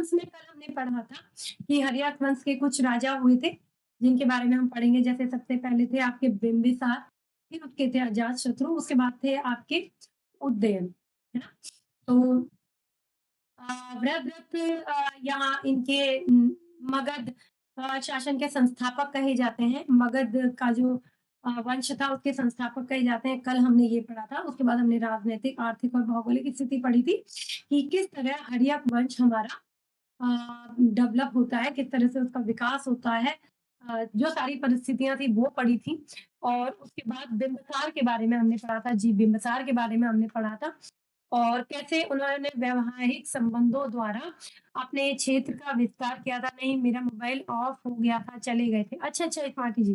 वंश में कल हमने पढ़ा था कि हर्यक वंश के कुछ राजा हुए थे, जिनके बारे में हम पढ़ेंगे। जैसे सबसे पहले थे आपके बिंबिसार, फिर उसके थे अजातशत्रु, उसके बाद थे आपके उदयन, है ना? तो वृद्धरथ यहाँ इनके मगध शासन के संस्थापक कहे जाते हैं। मगध का जो वंश था उसके संस्थापक कहे जाते हैं। कल हमने ये पढ़ा था। उसके बाद हमने राजनैतिक, आर्थिक और भौगोलिक स्थिति पढ़ी थी कि किस तरह हर्यक वंश हमारा डेवलप होता है, किस तरह से उसका विकास होता है। जो सारी परिस्थितियाँ थी वो पढ़ी थी और उसके बाद बिंबिसार के बारे में हमने पढ़ा था। जी, बिंबिसार के बारे में हमने पढ़ा था और कैसे उन्होंने वैवाहिक संबंधों द्वारा अपने क्षेत्र का विस्तार किया था। नहीं, मेरा मोबाइल ऑफ हो गया था, चले गए थे। अच्छा, अच्छा स्मार्टी जी,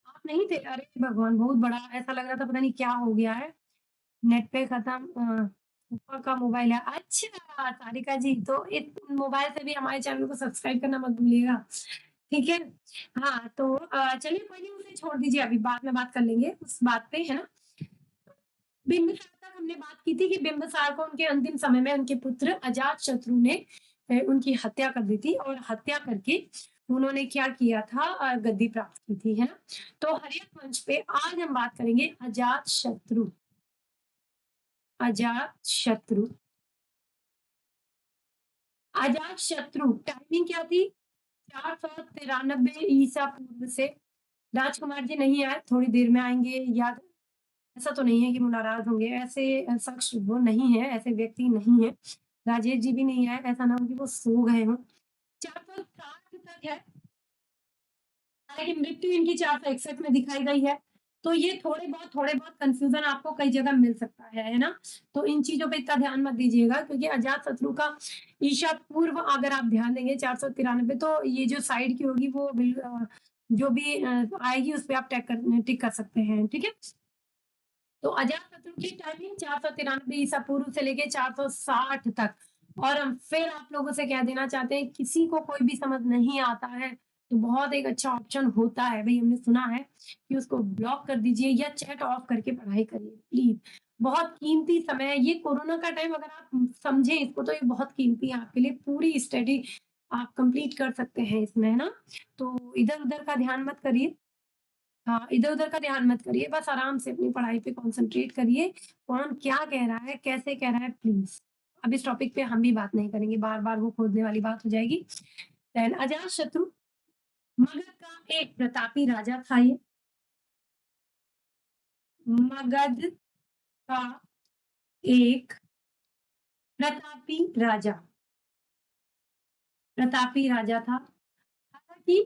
आप नहीं थे? अरे भगवान! बहुत बड़ा ऐसा लग रहा था पता नहीं क्या हो गया है। नेट पे खत्म ऊपर का मोबाइल है। अच्छा, सारिका जी तो इस मोबाइल से भी हमारे चैनल को सब्सक्राइब करना मत भूलिएगा, ठीक है? हाँ, तो चलिए कोई नहीं उसे छोड़ दीजिए अभी बाद में बात कर लेंगे उस बात पे, है ना? बिंबिसार तक हमने बात की थी कि बिंबिसार को उनके अंतिम समय में उनके पुत्र अजातशत्रु ने उनकी हत्या कर दी थी और हत्या करके उन्होंने क्या किया था गद्दी प्राप्त की थी, है ना? तो हर्यक वंश पे आज हम बात करेंगे अजातशत्रु। अजातशत्रु अजातशत्रु टाइमिंग क्या थी? 493 ईसा पूर्व से। राजकुमार जी नहीं आए, थोड़ी देर में आएँगे या ऐसा तो नहीं है कि वो नाराज़ होंगे, ऐसे शख्स वो नहीं है, ऐसे व्यक्ति नहीं है। राजेश जी भी नहीं आए, ऐसा ना हो कि वो सो गए हों। 460 तक है, हालाँकि मृत्यु इनकी 461 में दिखाई गई है। तो ये थोड़े बहुत कन्फ्यूज़न आपको कई जगह मिल सकता है ना? तो इन चीज़ों पे इतना ध्यान मत दीजिएगा क्योंकि अजातशत्रु का ईसा पूर्व अगर आप ध्यान देंगे 493 तो ये जो साइड की होगी वो जो भी आएगी उस पे आप टिक कर सकते हैं, ठीक है? तो अजातशत्रु की टाइमिंग 493 ईसा पूर्व से लेके 460 तक। और हम फिर आप लोगों से कह देना चाहते हैं किसी को कोई भी समझ नहीं आता है तो बहुत एक अच्छा ऑप्शन होता है भाई, हमने सुना है कि उसको ब्लॉक कर दीजिए या चैट ऑफ करके पढ़ाई करिए प्लीज। बहुत कीमती समय है ये कोरोना का टाइम, अगर आप समझे इसको तो ये बहुत कीमती है आपके लिए। पूरी स्टडी आप कंप्लीट कर सकते हैं इसमें, है ना? तो इधर उधर का ध्यान मत करिए। हाँ, इधर-उधर का ध्यान मत करिए, बस आराम से अपनी पढ़ाई पे कॉन्संट्रेट करिए। कौन क्या कह रहा है, कैसे कह रहा है प्लीज़। अब इस टॉपिक पे हम भी बात नहीं करेंगे, बार-बार वो खोदने वाली बात हो जाएगी। देन अजातशत्रु मगध का एक प्रतापी राजा था ये। मगध का एक प्रतापी राजा था। हालाँकि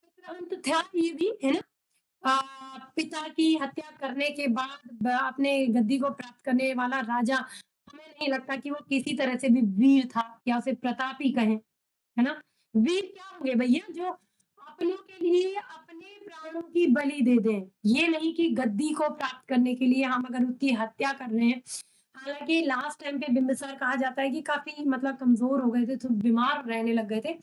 विक्रांत था ये भी, है ना? पिता की हत्या करने के बाद अपने गद्दी को प्राप्त करने वाला राजा, हमें नहीं लगता कि वो किसी तरह से भी वीर था या उसे प्रतापी कहें, है ना? वीर क्या होंगे भैया जो अपनों के लिए अपने प्राणों की बलि दे दें। ये नहीं कि गद्दी को प्राप्त करने के लिए हम अगर उसकी हत्या कर रहे हैं। हालाँकि लास्ट टाइम पे बिंबिसार कहा जाता है कि काफ़ी मतलब कमज़ोर हो गए थे, तो बीमार रहने लग गए थे।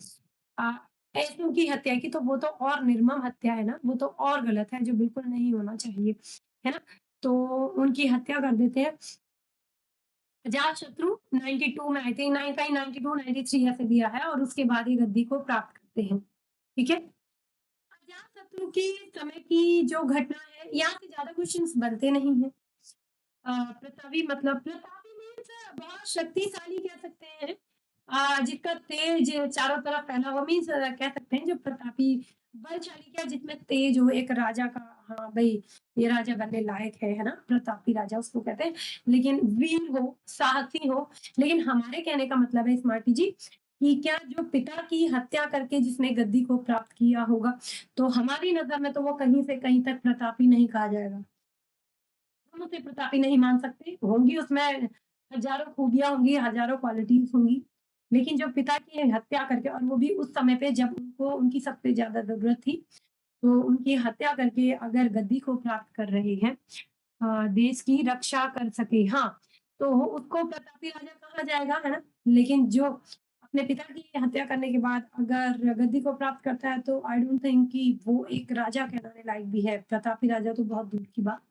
अ, ऐसों की हत्या की तो वो तो और निर्मम हत्या है ना, वो तो और गलत है, जो बिल्कुल नहीं होना चाहिए, है ना? तो उनकी हत्या कर देते हैं। अजातशत्रु 92 में आई थिंक 92, 93 ऐसे दिया है और उसके बाद ये गद्दी को प्राप्त करते हैं, ठीक है? अजातशत्रु की समय की जो घटना है, यहाँ से ज़्यादा क्वेश्चन्स बनते नहीं हैं। प्रतापी मीन्स बहुत शक्तिशाली कह सकते हैं। जिसका तेज चारों तरफ फैला हुआ मीन्स कह सकते हैं जो प्रतापी बलशाली क्या जिसमें तेज हो एक राजा का। हाँ भाई, ये राजा बनने लायक है ना? प्रतापी राजा उसको कहते हैं। लेकिन वीर हो, साहसी हो। लेकिन हमारे कहने का मतलब है स्मार्टी जी कि क्या जो पिता की हत्या करके जिसने गद्दी को प्राप्त किया होगा, तो हमारी नजर में तो वो कहीं से कहीं तक प्रतापी नहीं कहा जाएगा। हम उसे प्रतापी नहीं मान सकते। होंगी उसमें हज़ारों खूबियाँ होंगी, हज़ारों क्वालिटीज़ होंगी। लेकिन जो पिता की हत्या करके और वो भी उस समय पे जब उनको उनकी सबसे ज़्यादा ज़रूरत थी, तो उनकी हत्या करके अगर गद्दी को प्राप्त कर रहे हैं, देश की रक्षा कर सके, हाँ, तो उसको प्रतापी राजा कहा जाएगा, है ना? लेकिन जो अपने पिता की हत्या करने के बाद अगर गद्दी को प्राप्त करता है, तो आई डोंट थिंक कि वो एक राजा कहलाने लायक भी है। प्रतापी राजा तो बहुत दूर की बात।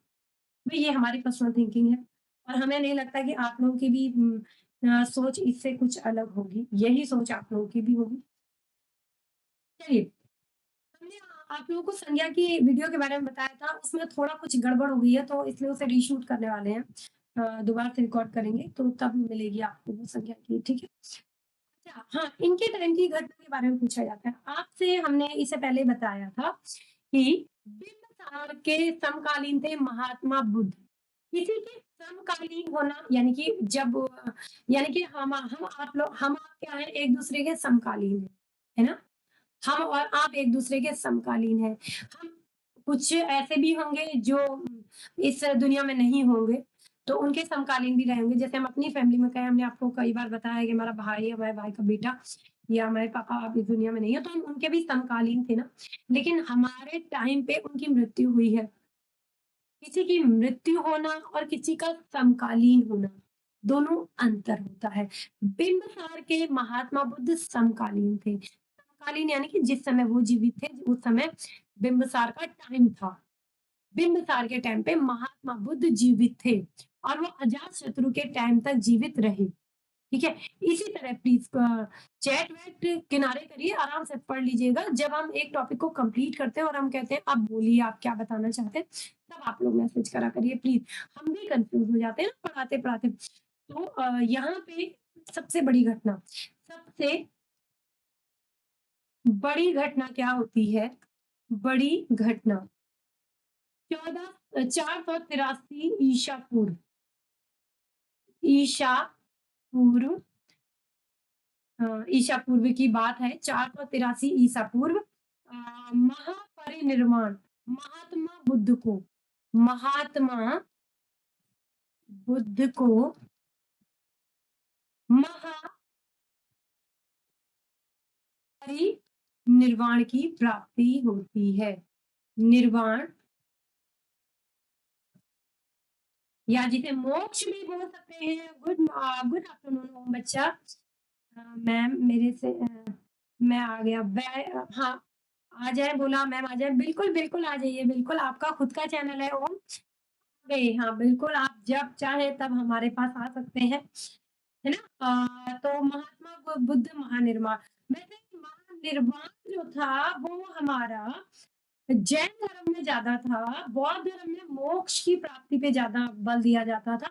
भाई ये हमारी पर्सनल थिंकिंग है और हमें नहीं लगता कि आप लोगों की भी सोच इससे कुछ अलग होगी, यही सोच आप लोगों की भी होगी। चलिए, हमने आप लोगों को संज्ञा की वीडियो के बारे में बताया था, उसमें थोड़ा कुछ गड़बड़ हो गई है, तो इसलिए उसे रीशूट करने वाले हैं। दोबारा से रिकॉर्ड करेंगे, तो तब मिलेगी आपको वो संज्ञा की, ठीक है? अच्छा, हाँ, इनके टाइम की घटना के बारे में पूछा जाता है। आपसे हमने इससे पहले बताया था कि बिंबिसार के समकालीन थे महात्मा बुद्ध। किसी के समकालीन होना यानी कि जब यानी कि हम आप लोग हम आप क्या हैं, एक-दूसरे के समकालीन हैं, है ना? हम और आप एक-दूसरे के समकालीन हैं। हम कुछ ऐसे भी होंगे जो इस दुनिया में नहीं होंगे, तो उनके समकालीन भी रहे होंगे। जैसे हम अपनी फैमिली में कहें, हमने आपको कई बार बताया है कि हमारा भाई है, हमारे भाई का बेटा या हमारे पापा अब इस दुनिया में नहीं है, तो हम उनके भी समकालीन थे ना। लेकिन हमारे टाइम पे उनकी मृत्यु हुई है। किसी की मृत्यु होना और किसी का समकालीन होना, दोनों अंतर होता है। बिंबिसार के महात्मा बुद्ध समकालीन थे। समकालीन यानी कि जिस समय वो जीवित थे, उस समय बिंबिसार का टाइम था। बिंबिसार के टाइम पे महात्मा बुद्ध जीवित थे और वो अजातशत्रु के टाइम तक जीवित रहे। ठीक है? इसी तरह प्लीज़ चैट वैट किनारे करिए, आराम से पढ़ लीजिएगा। जब हम एक टॉपिक को कंप्लीट करते हैं और हम कहते हैं, "अब बोलिए आप क्या बताना चाहते हैं?" तब आप लोग मैसेज करा करिए प्लीज़। हम भी कन्फ्यूज़ हो जाते हैं ना पढ़ाते-पढ़ाते। तो यहाँ पे सबसे बड़ी घटना सबसे बड़ी घटना क्या होती है? बड़ी घटना 483 ईसा पूर्व ईसा पूर्व ईसा पूर्व की बात है, 483 ईसा पूर्व महापरिनिर्वाण महात्मा बुद्ध को महात्मा बुद्ध को महापरिनिर्वाण की प्राप्ति होती है। निर्वाण या जिसे मोक्ष भी बोल सकते हैं। गुड आफ्टरनून बच्चा। मैम मेरे से मैं आ गया हाँ आ जाए बोला मैम आ जाए बिल्कुल बिल्कुल आ जाइए बिल्कुल आपका खुद का चैनल है ओम गए हाँ बिल्कुल आप जब चाहे तब हमारे पास आ सकते हैं है ना तो महात्मा बुद्ध महानिर्वाण वैसे महानिर्वाण जो था वो हमारा जैन धर्म में ज्यादा था बौद्ध धर्म में मोक्ष की प्राप्ति पे ज्यादा बल दिया जाता था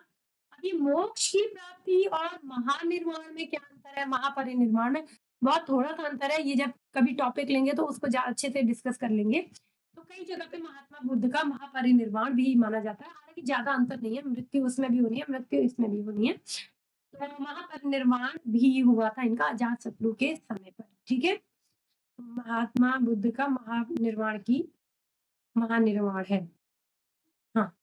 अभी मोक्ष की प्राप्ति और महानिर्वाण में क्या अंतर है महापरिनिर्वाण में बहुत थोड़ा सा अंतर है ये जब कभी टॉपिक लेंगे तो उसको अच्छे से डिस्कस कर लेंगे तो कई जगह पे महात्मा बुद्ध का महापरिनिर्वाण भी माना जाता है हालांकि ज्यादा अंतर नहीं है मृत्यु उसमें भी होनी है मृत्यु इसमें भी होनी है तो महापरिनिर्वाण भी हुआ था इनका अजातशत्रु के समय पर ठीक है महात्मा बुद्ध का महानिर्वाण है हाँ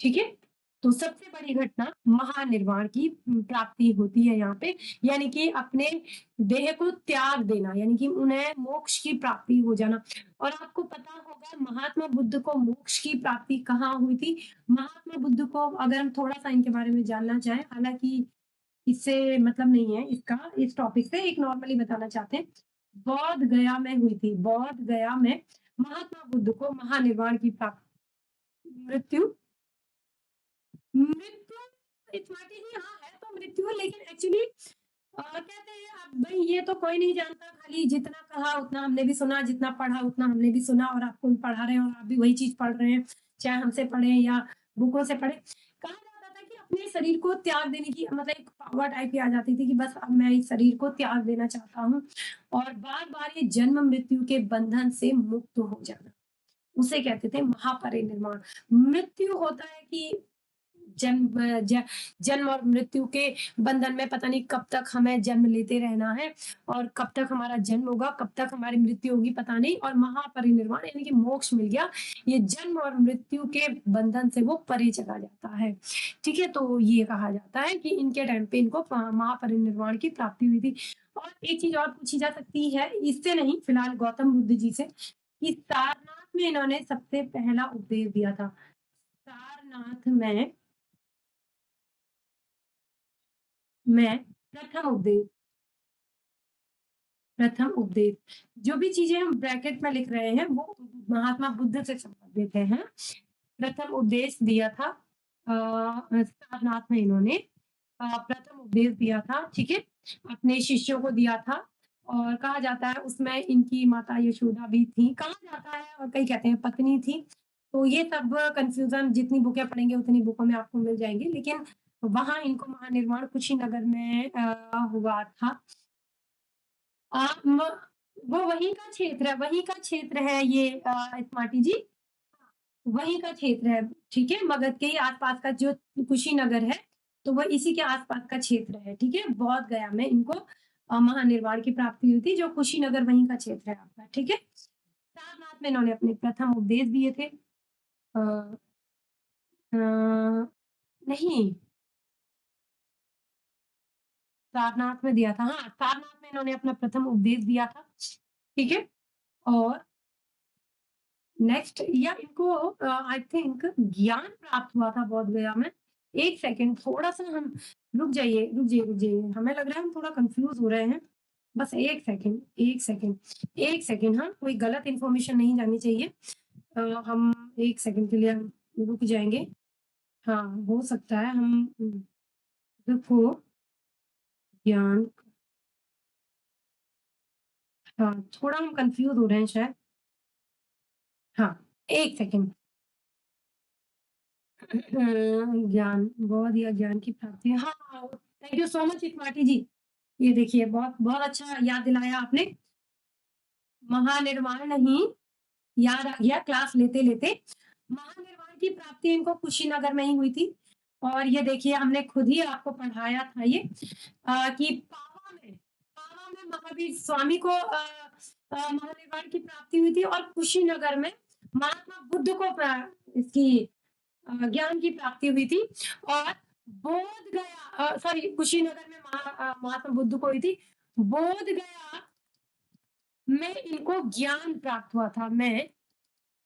ठीक है तो सबसे बड़ी घटना महानिर्वाण की प्राप्ति होती है यहाँ पे यानी कि अपने देह को त्याग देना यानी कि उन्हें मोक्ष की प्राप्ति हो जाना और आपको पता होगा महात्मा बुद्ध को मोक्ष की प्राप्ति कहाँ हुई थी महात्मा बुद्ध को अगर हम थोड़ा सा इनके बारे में जानना चाहें हालांकि इससे मतलब नहीं है इसका इस टॉपिक से एक नॉर्मली बताना चाहते हैं बौद्ध गया में हुई थी बौद्ध गया में महात्मा बुद्ध को महानिर्वाण की प्राप्ति मृत्यु मृत्यु इट्स नॉट इजी हाँ है तो मृत्यु लेकिन एक्चुअली कहते हैं अब भाई ये तो कोई नहीं जानता खाली जितना कहा उतना हमने भी सुना जितना पढ़ा उतना हमने भी सुना और आपको भी पढ़ा रहे हैं और आप भी वही चीज पढ़ रहे हैं चाहे हमसे पढ़े या बुकों से पढ़े कहा जाता था कि अपने शरीर को त्याग देने की मतलब एक पावर टाइप की आ जाती थी कि बस अब मैं इस शरीर को त्याग देना चाहता हूँ और बार बार ये जन्म मृत्यु के बंधन से मुक्त हो जाना उसे कहते थे महापरिनिर्वाण मृत्यु होता है कि जन्म जन्म और मृत्यु के बंधन में पता नहीं कब तक हमें जन्म लेते रहना है और कब तक हमारा जन्म होगा कब तक हमारी मृत्यु होगी पता नहीं और महापरिनिर्वाण यानी कि मोक्ष मिल गया ये जन्म और मृत्यु के बंधन से वो परे चला जाता है ठीक है तो ये कहा जाता है कि इनके टाइम पे इनको महापरिनिर्वाण की प्राप्ति हुई थी और एक चीज और पूछी जा सकती है इससे नहीं फिलहाल गौतम बुद्ध जी से कि सारनाथ में इन्होंने सबसे पहला उपदेश दिया था सारनाथ में मैं प्रथम उपदेश जो भी चीजें हम ब्रैकेट में लिख रहे हैं वो महात्मा बुद्ध से संबंधित है प्रथम उपदेश दिया था सारनाथ में इन्होंने प्रथम उपदेश दिया था, ठीक है? अपने शिष्यों को दिया था और कहा जाता है उसमें इनकी माता यशोदा भी थी। कहा जाता है और कई कहते हैं पत्नी थी। तो ये सब कन्फ्यूज़न जितनी बुकें पढ़ेंगे उतनी बुकों में आपको मिल जाएँगी। लेकिन वहाँ इनको महानिर्वाण कुशीनगर में हुआ था। अ, म वो वहीं का क्षेत्र है ये स्मार्टी जी। वहीं का क्षेत्र है, ठीक है? मगध के ही आस-पास का जो कुशीनगर है, तो वो इसी के आस-पास का क्षेत्र है, ठीक है? बोध गया में इनको महानिर्वाण की प्राप्ति हुई थी, जो कुशीनगर वहीं का क्षेत्र है आपका, ठीक है? सारनाथ में इन्होंने अपने प्रथम उपदेश दिए थे। अ अ, नहीं, सारनाथ में दिया था हाँ, सारनाथ में इन्होंने अपना प्रथम उपदेश दिया था, ठीक है? और नेक्स्ट या इनको आई थिंक ज्ञान प्राप्त हुआ था बोध गया में। 1 सेकंड थोड़ा-सा हम रुक जाइए, हमें लग रहा है हम थोड़ा कन्फ्यूज़ हो रहे हैं। बस 1 सेकंड हाँ, कोई गलत इन्फॉर्मेशन नहीं जानी चाहिए। हम 1 सेकंड के लिए हम रुक जाएँगे। हाँ, हो सकता है हम देखो ज्ञान हाँ, थोड़ा हम कन्फ्यूज़ हो रहे हैं शायद। हाँ, 1 सेकंड। ज्ञान, बहुत ही ज्ञान की प्राप्ति है। हाँ, thank you so much Smriti ji. ये देखिए बहुत बहुत अच्छा याद दिलाया आपने। महानिर्वाण नहीं, याद आ गया क्लास लेते-लेते। महानिर्वाण की प्राप्ति इनको कुशीनगर में ही हुई थी और ये देखिए हमने खुद ही आपको पढ़ाया था ये कि पावा में महावीर स्वामी को महानिर्वाण की प्राप्ति हुई थी और कुशीनगर में महात्मा बुद्ध को इसकी ज्ञान की प्राप्ति हुई थी और बोध गया सॉरी कुशीनगर में महात्मा बुद्ध को हुई थी। बोध गया में इनको ज्ञान प्राप्त हुआ था।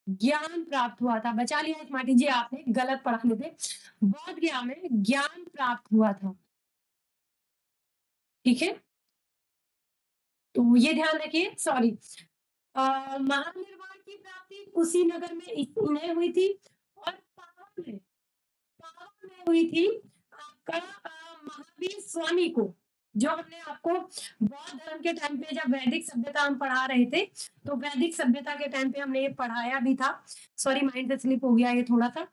ज्ञान प्राप्त हुआ था। बचा लिया स्मार्टी जी आपने, गलत पढ़ाने थे। बोध गया में ज्ञान प्राप्त हुआ था। ठीक है? तो ये ध्यान रखिए सॉरी महानिर्वाण की प्राप्ति कुशीनगर में इन्हें हुई थी और पावन में हुई थी आपका महावीर स्वामी को। जो हमने आपको बौद्ध धर्म के टाइम पे जब वैदिक सभ्यता हम पढ़ा रहे थे, तो वैदिक सभ्यता के टाइम पे हमने ये पढ़ाया भी था। सॉरी माइंड से स्लिप हो गया ये थोड़ा-सा,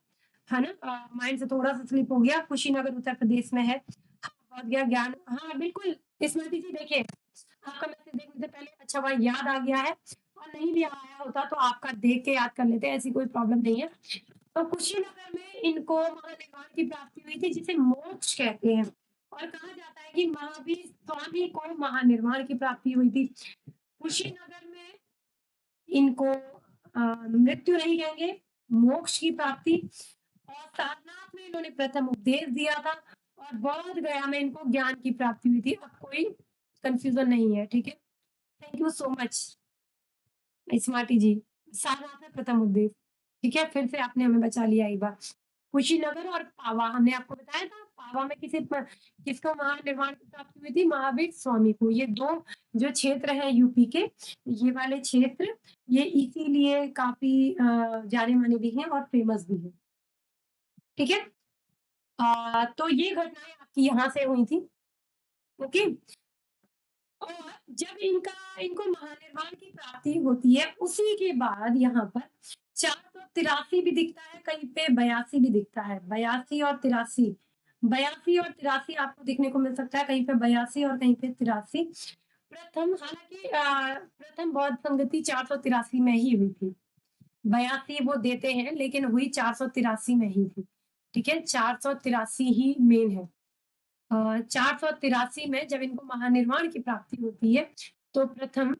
है ना? माइंड से थोड़ा-सा स्लिप हो गया। कुशीनगर उत्तर प्रदेश में है। हाँ, बौद्ध ज्ञान ज्ञान हाँ, बिल्कुल स्मृति जी देखिए, आपका मैसेज देखने से पहले अच्छा हुआ याद आ गया है और नहीं भी आया होता तो आपका देख के याद कर लेते, ऐसी कोई प्रॉब्लम नहीं है। तो कुशीनगर में इनको महानिर्वाण की प्राप्ति हुई थी जिसे मोक्ष कहते हैं और कहा जाता है कि महावीर स्वामी को महानिर्वाण की प्राप्ति हुई थी। कुशीनगर में इनको मृत्यु नहीं कहेंगे, मोक्ष की प्राप्ति और सारनाथ में इन्होंने प्रथम उपदेश दिया था और बोध गया में इनको ज्ञान की प्राप्ति हुई थी। अब कोई कन्फ्यूज़न नहीं है, ठीक है? Thank you so much Smriti ji. Sarnath में प्रथम उपदेश, ठीक है? फिर से आपने हमें बचा लिया एक बार। कुशीनगर और पावा हमने आपको बताया था, पावा में किसको महानिर्वाण की प्राप्ति हुई थी? महावीर स्वामी को। ये 2 जो क्षेत्र हैं यूपी के, ये वाले क्षेत्र, ये इसीलिए काफ़ी जाने-माने भी हैं और फेमस भी हैं। ठीक है? तो ये घटनाएँ आपकी यहाँ से हुई थी, ओके? और जब इनको महानिर्वाण की प्राप्ति होती है, उसी के बाद यहाँ पर 483 भी दिखता है, कहीं पे 82 भी दिखता है। 82 और 83 82 और 83 आपको देखने को मिल सकता है, कहीं पे 82 और कहीं पे 83। प्रथम हालाँकि प्रथम बौद्ध संगति 483 में ही हुई थी। 82 वो देते हैं, लेकिन हुई 483 में ही थी। ठीक है? 483 ही मेन है। 483 में जब इनको महानिर्वाण की प्राप्ति होती है, तो प्रथम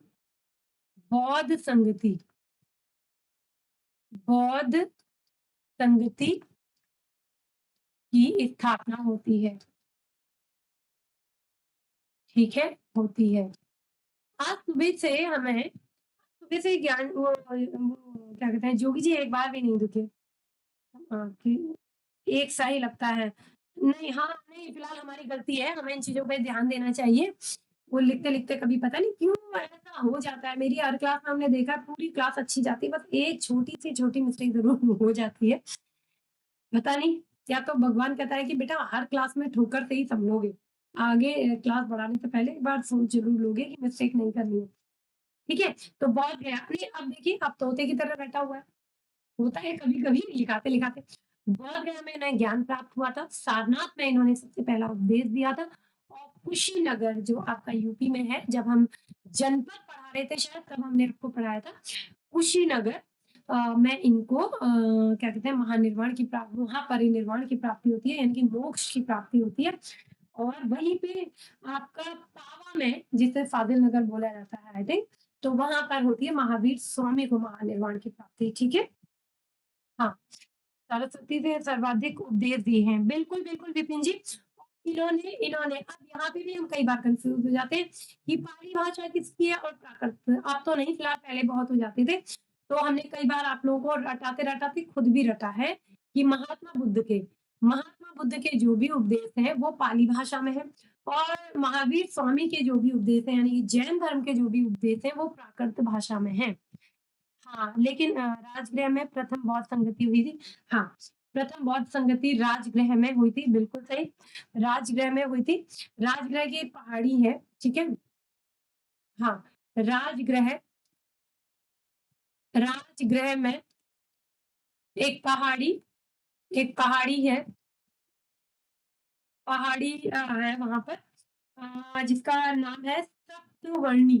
बौद्ध संगति बौद्ध संगति की स्थापना होती है। ठीक है? होती है। आज सुबह से ज्ञान वो क्या कहते हैं, जोगी जी एक बार भी नहीं दुखे। कि एक सा ही लगता है। नहीं हाँ, नहीं फिलहाल हमारी गलती है, हमें इन चीज़ों पे ध्यान देना चाहिए। वो लिखते-लिखते कभी पता नहीं क्यों ऐसा हो जाता है। मेरी हर क्लास में हमने देखा है पूरी क्लास अच्छी जाती है, बस एक छोटी-सी छोटी मिस्टेक ज़रूर हो जाती है। पता नहीं या तो भगवान कहता है कि बेटा हर क्लास में ठोकर से ही समझोगे, आगे क्लास बढ़ाने से पहले एक बार सोच जरूर लोगे कि मिस्टेक नहीं करनी है। ठीक है? तो बहुत गया नहीं, अब देखिए अब तोते की तरह बैठा हुआ है। होता है कभी-कभी लिखाते-लिखाते। बोधगया में इन्हें ज्ञान प्राप्त हुआ था, सारनाथ में इन्होंने सबसे पहला उपदेश दिया था और कुशीनगर जो आपका यूपी में है, जब हम जनपद पढ़ा रहे थे शायद तब हमने आपको पढ़ाया था। कुशीनगर में इनको क्या कहते हैं महानिर्वाण की प्राप्ति वहाँ परिनिर्वाण की प्राप्ति होती है, यानी कि मोक्ष की प्राप्ति होती है और वहीं पे आपका पावा में जिसे फाजिल नगर बोला जाता है आई थिंक, तो वहाँ पर होती है महावीर स्वामी को महानिर्वाण की प्राप्ति, ठीक है? हाँ। सरस्वती से सर्वाधिक उपदेश दिए हैं। बिल्कुल, बिल्कुल विपिन जी। इन्होंने इन्होंने अब यहाँ पे भी हम कई बार कन्फ्यूज़ हो जाते हैं कि पाली भाषा किसकी है और प्राकृत। अब तो नहीं फिलहाल पहले बहुत हो जाते थे। तो हमने कई बार आप लोगों को रटाते-रटाते खुद भी रटा है कि महात्मा बुद्ध के जो भी उपदेश हैं वो पाली भाषा में है और महावीर स्वामी के जो भी उपदेश हैं यानी कि जैन धर्म के जो भी उपदेश हैं वो प्राकृत भाषा में हैं। हाँ, लेकिन राजगृह में प्रथम बौद्ध संगति हुई थी। हाँ, प्रथम बौद्ध संगति राजगृह में हुई थी, बिल्कुल सही। राजगृह में हुई थी। राजगृह की एक पहाड़ी है, ठीक है? हाँ, राजगृह राजगृह में एक पहाड़ी एक पहाड़ी है, पहाड़ी है वहाँ पर जिसका नाम है सप्तवर्णी,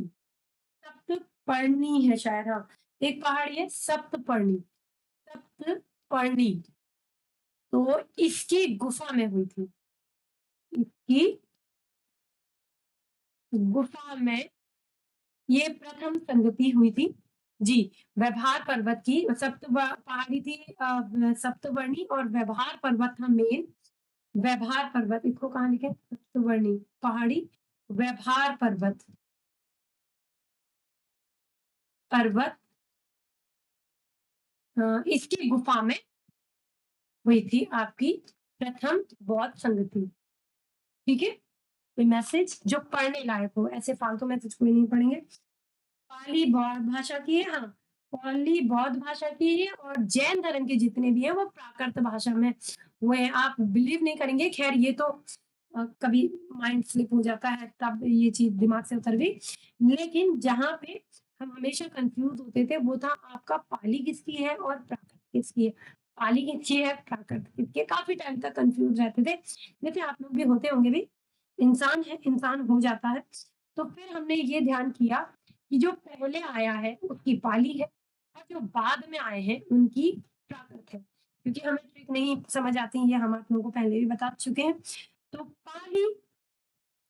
सप्तपर्णी है शायद हाँ, एक पहाड़ी है सप्तपर्णी, सप्तपर्णी। तो इसकी गुफा में हुई थी। इसकी गुफा में ये प्रथम संगति हुई थी। जी, व्यवहार पर्वत की पहाड़ी थी सप्तवर्णी और व्यवहार पर्वत था मेन। व्यवहार पर्वत इसको कहाँ लिखे? सप्तवर्णी पहाड़ी, व्यवहार पर्वत पर्वत इसकी गुफा में हुई थी आपकी प्रथम बौद्ध संगति। ठीक है? कोई मैसेज जो पढ़ने लायक हो, ऐसे फालतू मैसेज कोई नहीं पढ़ेंगे। पाली बौद्ध भाषा की है हाँ, पाली बौद्ध भाषा की है और जैन धर्म के जितने भी हैं वो प्राकृत भाषा में हुए हैं। आप बिलीव नहीं करेंगे खैर ये तो कभी माइंड स्लिप हो जाता है तब ये चीज़ दिमाग से उतर गई। लेकिन जहाँ पे हम हमेशा कन्फ्यूज़ होते थे वो था आपका पाली किसकी है और प्राकृत किसकी है। पाली किसकी है, प्राकृत किसकी है, काफ़ी टाइम तक कन्फ्यूज़ रहते थे। जैसे आप लोग भी होते होंगे भी, इंसान है, इंसान हो जाता है। तो फिर हमने ये ध्यान किया कि जो पहले आया है उसकी पाली है और जो बाद में आए हैं उनकी प्राकृत है। क्योंकि हमें ट्रिक नहीं समझ आती ये हम आप लोगों को पहले भी बता चुके हैं। तो पाली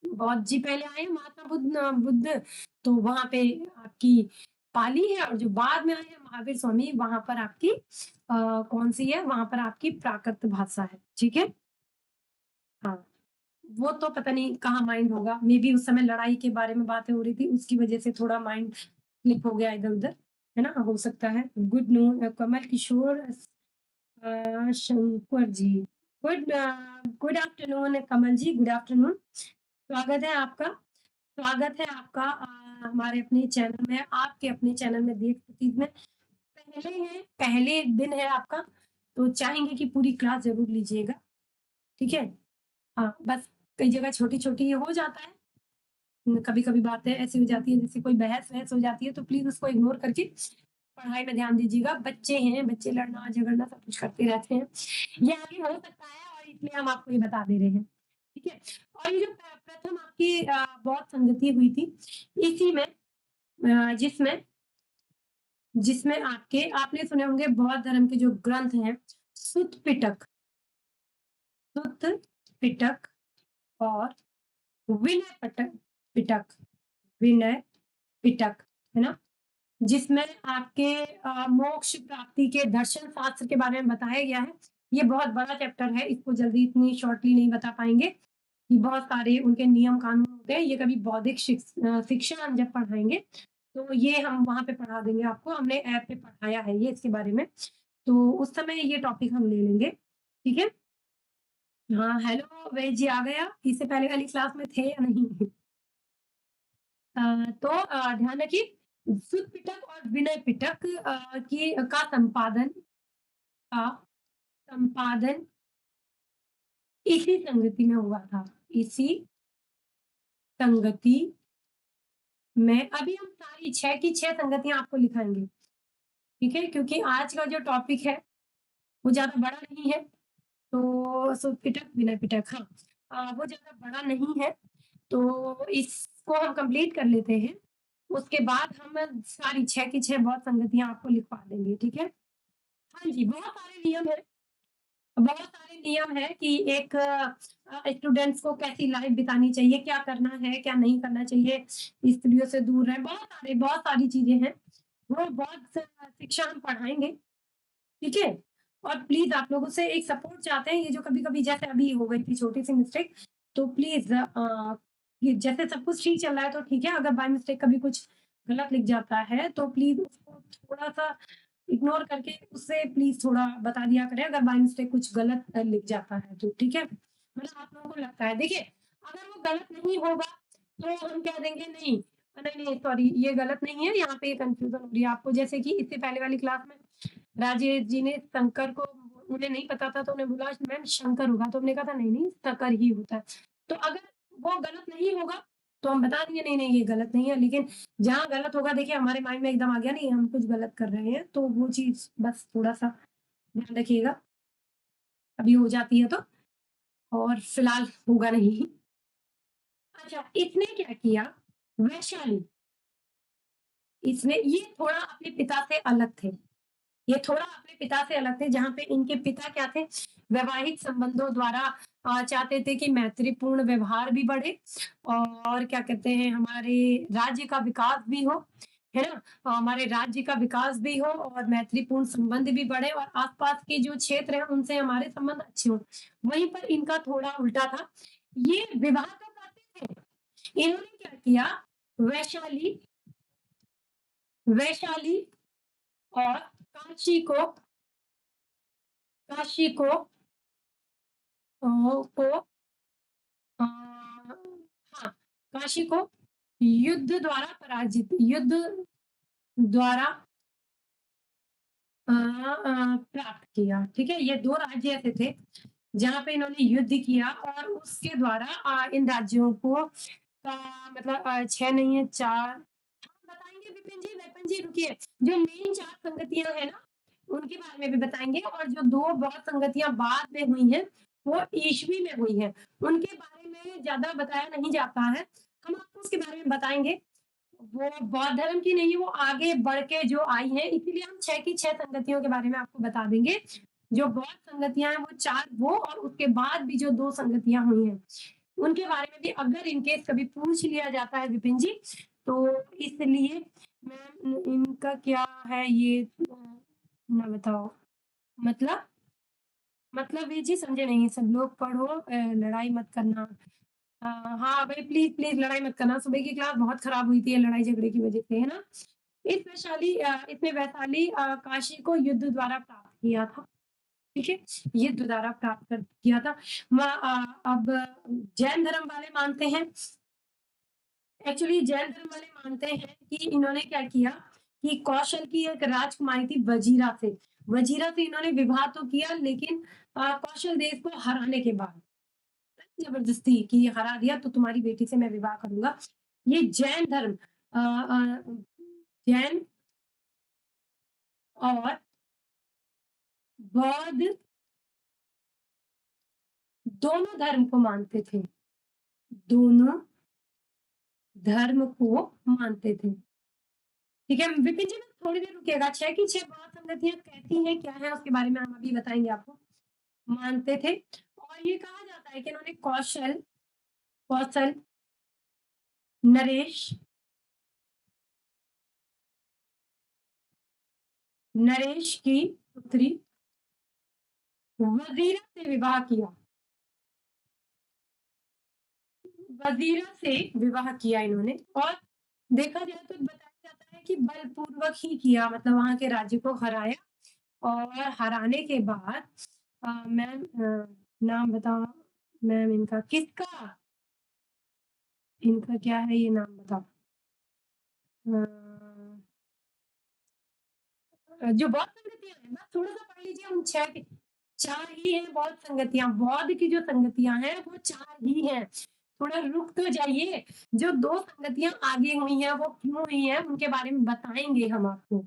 बौद्ध जी पहले आए हैं महात्मा बुद्ध तो वहाँ पे आपकी पाली है और जो बाद में आए हैं महावीर स्वामी वहाँ पर आपकी कौन-सी है? वहाँ पर आपकी प्राकृत भाषा है। ठीक है? हाँ। वो तो पता नहीं कहाँ माइंड होगा, मेबी उस समय लड़ाई के बारे में बातें हो रही थी, उसकी वजह से थोड़ा माइंड स्लिप हो गया इधर-उधर, है ना? हो सकता है। कमल किशोर शंकर जी, गुड आफ्टरनून कमल जी, गुड आफ्टरनून। स्वागत है आपका स्वागत है आपका हमारे अपने चैनल में, आपके अपने चैनल में देख प्रतीक में। पहले दिन है आपका, तो चाहेंगे कि पूरी क्लास ज़रूर लीजिएगा, ठीक है? हाँ, बस कई जगह छोटी-छोटी हो जाता है। कभी-कभी बातें ऐसी हो जाती हैं जैसे कोई बहस-वहस हो जाती है तो प्लीज़ उसको इग्नोर करके पढ़ाई में ध्यान दीजिएगा। बच्चे हैं, बच्चे लड़ना-झगड़ना सब कुछ करते रहते हैं। ये आगे हो सकता है और इसलिए हम आपको ये बता दे रहे हैं। ठीक है? और ये जो प्रथम आपकी बौद्ध संगति हुई थी, इसी में जिसमें जिसमें आपने सुने होंगे बौद्ध धर्म के जो ग्रंथ हैं, सुत्त पिटक और विनय पिटक विनय पिटक, है ना? जिसमें आपके मोक्ष प्राप्ति के दर्शन शास्त्र के बारे में बताया गया है। ये बहुत बड़ा चैप्टर है, इसको जल्दी इतनी शॉर्टली नहीं बता पाएँगे, कि बहुत सारे उनके नियम कानून होते हैं। ये कभी बौद्धिक शिक्षा हम जब पढ़ाएँगे, तो ये हम वहाँ पे पढ़ा देंगे आपको। हमने ऐप पे पढ़ाया है ये इसके बारे में, तो उस समय ये टॉपिक हम ले लेंगे, ठीक है? हाँ, हेलो वेद जी आ गए आप? इससे पहले वाली क्लास में थे या नहीं? तो ध्यान रखिए सुत पिटक और विनय पिटक का संपादन इसी संगति में हुआ था, इसी संगति में। अभी हम सारी 6 की 6 संगतियाँ आपको लिखाएँगे, ठीक है? क्योंकि आज का जो टॉपिक है, वो ज़्यादा बड़ा नहीं है, तो पिटक विनय पिटक हाँ, वो ज़्यादा बड़ा नहीं है, तो इसको हम कंप्लीट कर लेते हैं। उसके बाद हम सारी 6 की 6 बहुत संगतियाँ आपको लिखवा देंगे, ठीक है? हाँ जी, बहुत सारे नियम हैं। बहुत सारे नियम हैं कि एक स्टूडेंट्स को कैसी लाइफ बितानी चाहिए, क्या करना है, क्या नहीं करना चाहिए, स्टूडियो से दूर रहें, बहुत सारी चीज़ें हैं। वो बहुत शिक्षा हम पढ़ाएँगे, ठीक है? और प्लीज़ आप लोगों से एक सपोर्ट चाहते हैं, ये जो कभी-कभी जैसे अभी हो गई थी छोटी-सी मिस्टेक, तो प्लीज़ ये जैसे सब कुछ ठीक चल रहा है तो ठीक है, अगर बाय मिस्टेक कभी कुछ गलत लिख जाता है, तो प्लीज़ उसको थोड़ा-सा इग्नोर करके उससे प्लीज़ थोड़ा बता दिया करें अगर बाय मिस्टेक कुछ गलत लिख जाता है तो, ठीक है? मतलब आप लोगों को लगता है देखिए, अगर वो गलत नहीं होगा, तो हम कह देंगे नहीं, सॉरी ये गलत नहीं है, यहाँ पे कन्फ्यूज़न हो रही है आपको। जैसे कि इससे पहले वाली क्लास में राजेश जी ने शंकर को उन्हें नहीं पता था तो उन्हें बोला मैम शंकर होगा, तो हमने कहा था नहीं, शकर ही होता है। तो अगर वो गलत नहीं होगा, तो हम बता देंगे नहीं, ये गलत नहीं है, लेकिन जहाँ गलत होगा देखिए हमारे माइंड में एकदम आ गया नहीं हम कुछ गलत कर रहे हैं, तो वो चीज़ बस थोड़ा-सा ध्यान रखिएगा, अभी हो जाती है तो और फिलहाल होगा नहीं। अच्छा, इसने क्या किया वैशाली, इसने ये थोड़ा अपने पिता से अलग थे। ये थोड़ा अपने पिता से अलग थे, जहाँ पे इनके पिता क्या थे, वैवाहिक संबंधों द्वारा चाहते थे कि मैत्रीपूर्ण व्यवहार भी बढ़े और क्या कहते हैं, हमारे राज्य का विकास भी हो, है ना? हमारे राज्य का विकास भी हो और मैत्रीपूर्ण संबंध भी बढ़े और आस-पास के जो क्षेत्र हैं, उनसे हमारे संबंध अच्छे हों। वहीं पर इनका थोड़ा उल्टा था। ये विवाह तो करते थे, इन्होंने क्या किया, वैशाली वैशाली और काशी को काशी को को हाँ, काशी को युद्ध द्वारा प्राप्त किया, ठीक है? ये 2 राज्य ऐसे थे, जहाँ पे इन्होंने युद्ध किया और उसके द्वारा इन राज्यों को मतलब 6 नहीं है 4 हाँ, बताएँगे विपिन जी रुकिए, जो मेन 4 संगतियाँ हैं ना, उनके बारे में भी बताएँगे और जो 2 बहुत संगतियाँ बाद में हुई हैं, वो ईस्वी में हुई हैं। उनके बारे में ज़्यादा बताया नहीं जाता है, हम आपको उसके बारे में बताएँगे। वो बौद्ध धर्म की नहीं, वो आगे बढ़ के जो आई हैं, इसीलिए हम 6 की 6 संगतियों के बारे में आपको बता देंगे। जो बौद्ध संगतियाँ हैं, वो 4 वो और उसके बाद भी जो 2 संगतियाँ हुई हैं, उनके बारे में भी अगर इन केस कभी पूछ लिया जाता है विपिन जी, तो इसलिए मैम इनका क्या है ये ना बताओ। मतलब? मतलब वीर जी समझे नहीं, सब लोग पढ़ो लड़ाई मत करना। हाँ, भई प्लीज़ लड़ाई मत करना, सुबह की क्लास बहुत खराब हुई थी ये लड़ाई झगड़े की वज़ह से, है ना? इसने वैशाली काशी को युद्ध द्वारा प्राप्त किया था, ठीक है? युद्ध द्वारा प्राप्त कर किया था। अब जैन धर्म वाले मानते हैं एक्चुअली जैन धर्म वाले मानते हैं कि इन्होंने क्या किया कि कौशल की एक राजकुमारी थी वजीरा से इन्होंने विवाह तो किया लेकिन कौशल देव को हराने के बाद जबरदस्ती कि हरा दिया तो तुम्हारी बेटी से मैं विवाह करूंगा। ये जैन धर्म जैन और बौद्ध दोनों धर्म को मानते थे, दोनों धर्म को मानते थे। ठीक है विपिन जी थोड़ी देर रुकिएगा। 6 की 6 महासंगतियां कहती हैं क्या है उसके बारे में हम अभी बताएंगे आपको। मानते थे और ये कहा जाता है कि इन्होंने कौशल नरेश नरेश की पुत्री वजीरा से विवाह किया। वजीरा से विवाह किया इन्होंने और देखा जाए तो बताया जाता है कि बलपूर्वक ही किया मतलब वहां के राज्य को हराया और हराने के बाद मैम नाम बताओ मैम इनका किसका इनका क्या है ये नाम बताओ। जो बहुत संगतियां हैं बस थोड़ा सा पढ़ लीजिए उन 6 के 4 ही हैं बहुत संगतियाँ, बौद्ध की जो संगतियाँ हैं वो 4 ही हैं। थोड़ा रुक तो जाइए, जो 2 संगतियाँ आगे हुई हैं वो क्यों हुई हैं उनके बारे में बताएँगे हम आपको।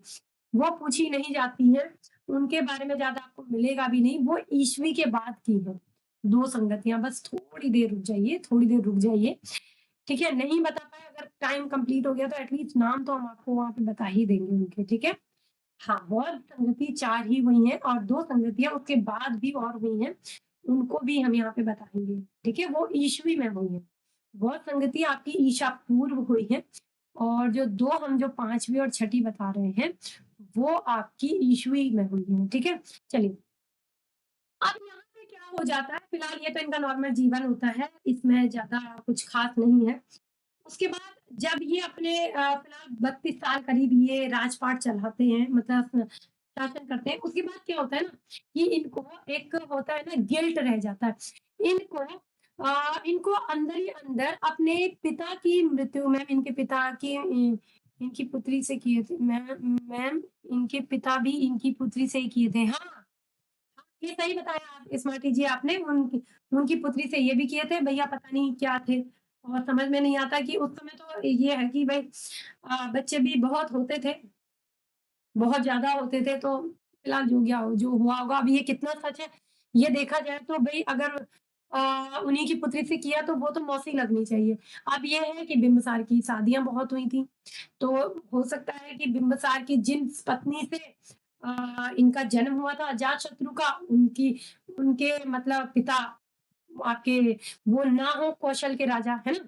वो पूछी नहीं जाती हैं, उनके बारे में ज़्यादा आपको मिलेगा भी नहीं, वो ईस्वी के बाद की हैं। 2 संगतियाँ बस थोड़ी देर रुक जाइए, थोड़ी देर रुक जाइए, ठीक है? नहीं बता पाए अगर टाइम कंप्लीट हो गया तो एट लीस्ट नाम तो हम आपको वहाँ पे बता ही देंगे उनके, ठीक है? हाँ, बौद्ध संगति 4 ही हुई हैं और 2 संगतियाँ उसके बाद भी और हुई हैं, उनको भी हम यहाँ पे बताएँगे, ठीक है? वो ईस्वी में हुई हैं। बौद्ध संगति आपकी ईसा पूर्व हुई है और जो 2 हम जो 5वीं और छठी बता रहे हैं, वो आपकी ईस्वी में हुई हैं, ठीक है? चलिए, अब यहाँ पे क्या हो जाता है, फिलहाल ये तो इनका नॉर्मल जीवन होता है, इसमें ज़्यादा कुछ ख़ास नहीं है। उसके बाद जब ये अपने फिलहाल 32 साल करीब ये राजपाट चलाते हैं मतलब शासन करते हैं, उसके बाद क्या होता है ना कि इनको एक होता है ना गिल्ट रह जाता है। इनको इनको अंदर ही अंदर अपने पिता की मृत्यु में इनके पिता की इनकी पुत्री से किए थे मैम इनके पिता भी इनकी पुत्री से ही किए थे। हाँ, ये सही बताया आप स्मार्टी जी आपने उनकी उनकी पुत्री से ये भी किए थे, भैया पता नहीं क्या थे और समझ में नहीं आता कि उस समय तो ये है कि भई बच्चे भी बहुत होते थे, बहुत ज़्यादा होते थे तो फिलहाल जो हुआ होगा अब ये कितना सच है, ये देखा जाए तो भई अगर उन्हीं की पुत्री से किया तो वो तो मौसी लगनी चाहिए। अब ये है कि बिंबिसार की शादियाँ बहुत हुई थी, तो हो सकता है कि बिंबिसार की जिन पत्नी से इनका जन्म हुआ था अजातशत्रु का, उनकी उनके मतलब पिता आपके वो ना हो कौशल के राजा, है ना?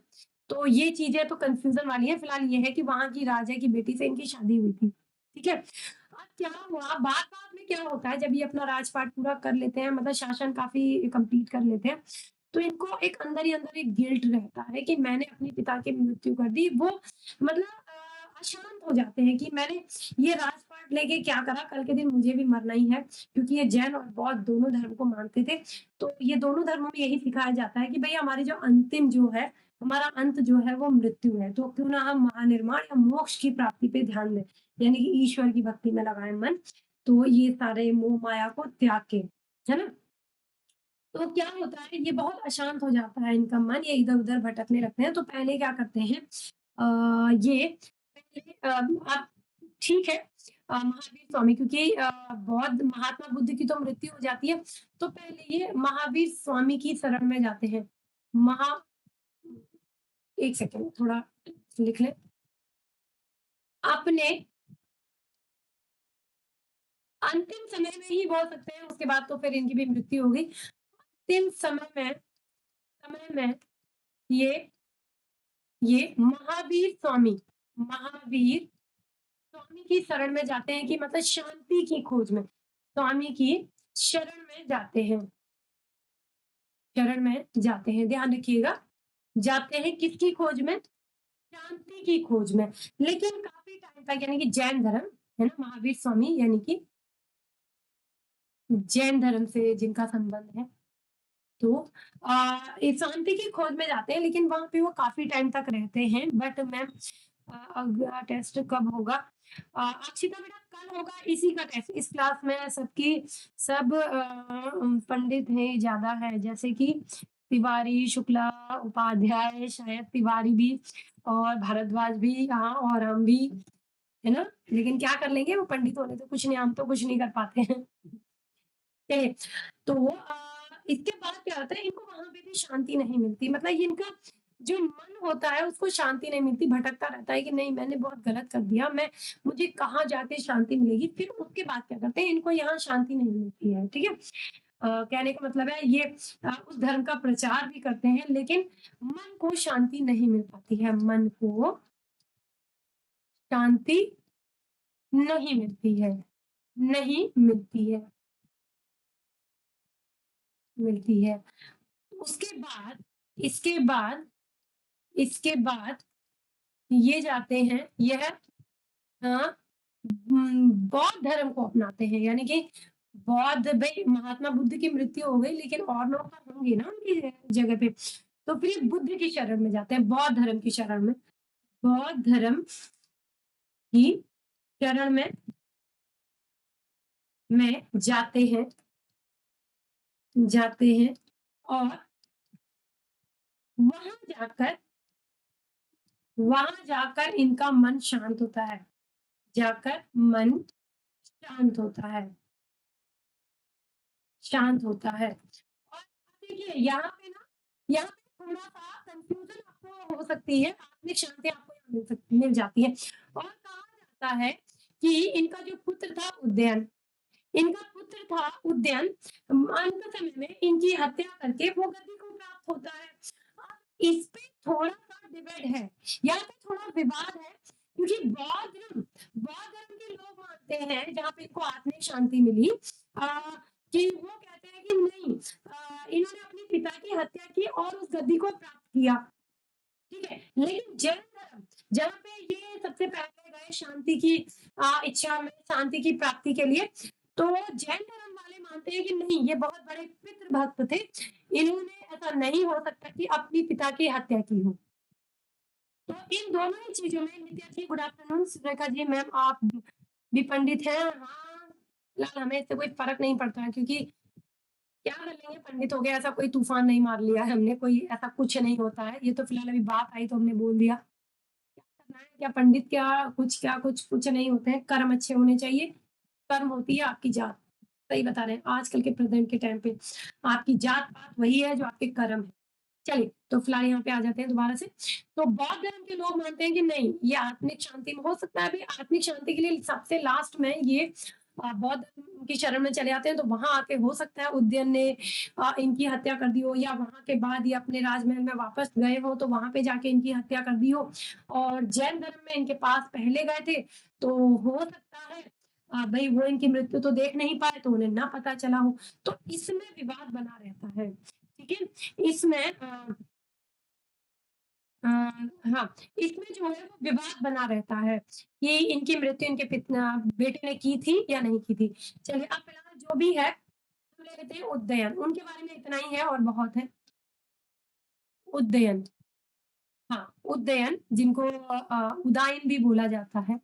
तो ये चीज़ें तो कन्फ्यूज़न वाली है, फिलहाल ये है कि वहाँ की राजा की बेटी से इनकी शादी हुई थी, ठीक है? अब क्या हुआ बात-बात में क्या होता है जब ये अपना राजपाट पूरा कर लेते हैं मतलब शासन काफ़ी कंप्लीट कर लेते हैं, तो इनको एक अंदर ही अंदर एक गिल्ट रहता है कि मैंने अपने पिता की मृत्यु कर दी। वो मतलब अशांत हो जाते हैं कि मैंने ये राजपाट लेके क्या करा? कल के दिन मुझे भी मरना ही है, क्योंकि ये जैन और बौद्ध दोनों धर्म को मानते थे। तो ये दोनों धर्मों में यही सिखाया जाता है कि भई हमारी जो अंतिम जो है, हमारा अंत जो है वो मृत्यु है। तो क्यों ना हम महानिर्वाण या मोक्ष की प्राप्ति पे ध्यान दें, यानी कि ईश्वर की भक्ति में लगाएँ मन। तो ये सारे मोह माया को त्याग के, है ना? तो क्या होता है ये बहुत अशांत हो जाता है इनका मन, ये इधर-उधर भटकने लगते हैं। तो पहले क्या करते हैं ये पहले आप ठीक है महावीर स्वामी क्योंकि बौद्ध महात्मा बुद्ध की तो मृत्यु हो जाती है, तो पहले ये महावीर स्वामी की शरण में जाते हैं। महा 1 सेकंड थोड़ा लिख लें। अपने अंतिम समय में ही बोल सकते हैं, उसके बाद तो फिर इनकी भी मृत्यु हो गई। अंतिम समय में ये ये महावीर स्वामी की शरण में जाते हैं कि मतलब शांति की खोज में, स्वामी की शरण में जाते हैं, ध्यान रखिएगा, जाते हैं किसकी खोज में? शांति की खोज में। लेकिन काफ़ी टाइम तक यानी कि जैन धर्म, है ना? महावीर स्वामी यानी कि जैन धर्म से जिनका संबंध है, तो इस शांति की खोज में जाते हैं लेकिन वहाँ पे वो काफ़ी टाइम तक रहते हैं। बट मैम अगला टेस्ट कब होगा? अक्षिता बेटा कल होगा इसी का टेस्ट। इस क्लास में सब पंडित हैं ज़्यादा है जैसे कि तिवारी, शुक्ला, उपाध्याय, शायद तिवारी भी और भारद्वाज भी हाँ और हम भी, है ना? लेकिन क्या कर लेंगे वो पंडित होने तो कुछ नहीं हम तो कुछ नहीं कर पाते हैं। चलिए, तो इसके बाद क्या होता है इनको वहाँ पे भी शांति नहीं मिलती मतलब ये इनका जो मन होता है उसको शांति नहीं मिलती, भटकता रहता है कि नहीं मैंने बहुत गलत कर दिया, मुझे कहाँ जाके शांति मिलेगी? फिर उसके बाद क्या करते हैं इनको यहाँ शांति नहीं मिलती है, ठीक है? कहने का मतलब है ये उस धर्म का प्रचार भी करते हैं लेकिन मन को शांति नहीं मिल पाती है, मन को शांति नहीं मिलती है, नहीं मिलती है, मिलती है। उसके बाद इसके बाद इसके बाद ये जाते हैं यह बौद्ध धर्म को अपनाते हैं यानी कि बौद्ध भाई महात्मा बुद्ध की मृत्यु हो गई लेकिन और लोग तो होंगे ना उनकी जगह पे तो फिर ये बुद्ध की शरण में जाते हैं बौद्ध धर्म की शरण में बौद्ध धर्म की शरण में जाते हैं जाते हैं और वहां जाकर वहां जाकर इनका मन शांत होता है, जाकर मन शांत होता है, शांत होता है। और देखिए यहाँ पे थोड़ा-सा कन्फ्यूज़न आपको हो सकती है, आत्मिक शांति आपको यहाँ मिल जाती है। और कहा जाता है कि इनका जो पुत्र था उदयन, इनका पुत्र था उदयन, अंत समय में इनकी हत्या करके वो गद्दी को प्राप्त होता है। अब इस पे थोड़ा-सा डिबेट है, यहाँ पे थोड़ा विवाद है, क्योंकि बौद्ध धर्म के लोग मानते हैं, जहाँ पे इनको आत्मिक शांति मिली, कि वो कहते हैं कि नहीं, इन्होंने अपने पिता की हत्या की और उस गद्दी को प्राप्त किया, ठीक है? लेकिन जैन धर्म, जहाँ पे ये सबसे पहले गए शांति की इच्छा में, शांति की प्राप्ति के लिए, तो जैन धर्म वाले मानते हैं कि नहीं, ये बहुत बड़े पितृभक्त थे, इन्होंने ऐसा नहीं हो सकता कि अपने पिता की हत्या की हो। तो इन दोनों ही चीज़ों में, नित्या जी good afternoon, Surekha ji ma'am आप भी पंडित हैं? हाँ, फिलहाल हमें इससे कोई फ़र्क नहीं पड़ता है, क्योंकि क्या कर लेंगे, पंडित हो गए, ऐसा कोई तूफ़ान नहीं मार लिया है हमने, कोई ऐसा कुछ नहीं होता है। ये तो फिलहाल अभी बात आई तो हमने बोल दिया। क्या करना है, क्या पंडित, क्या कुछ नहीं होते हैं, कर्म अच्छे होने चाहिए, कर्म होती है आपकी जात। सही बता रहे हैं, आजकल के प्रेज़ेंट के टाइम पे आपकी जात-पात वही है जो आपके कर्म है। चलिए, तो फिलहाल यहाँ पे आ जाते हैं दोबारा से। तो बौद्ध धर्म के लोग मानते हैं कि नहीं, ये आत्मिक शांति में हो सकता है। अभी आत्मिक शांति के लिए सबसे लास्ट में ये बौद्ध धर्म की शरण में चले आते हैं, तो वहाँ आके हो सकता है उदयन ने इनकी हत्या कर दी हो, या वहाँ के बाद ये अपने राजमहल में वापस गए हों, तो वहाँ पे जाके इनकी हत्या कर दी हो। और जैन धर्म में इनके पास पहले गए थे, तो हो सकता है भई वो इनकी मृत्यु तो देख नहीं पाए, तो उन्हें ना पता चला हो। तो इसमें विवाद बना रहता है, ठीक है? इसमें अ, हाँ, इसमें जो है वो विवाद बना रहता है कि इनकी मृत्यु इनके बेटे ने की थी या नहीं की थी। चलिए, अब फिलहाल जो भी है, हम ले लेते हैं उदयन, उनके बारे में इतना ही है और बहुत है। उदयन, हाँ, उदयन जिनको उदायन भी बोला जाता है।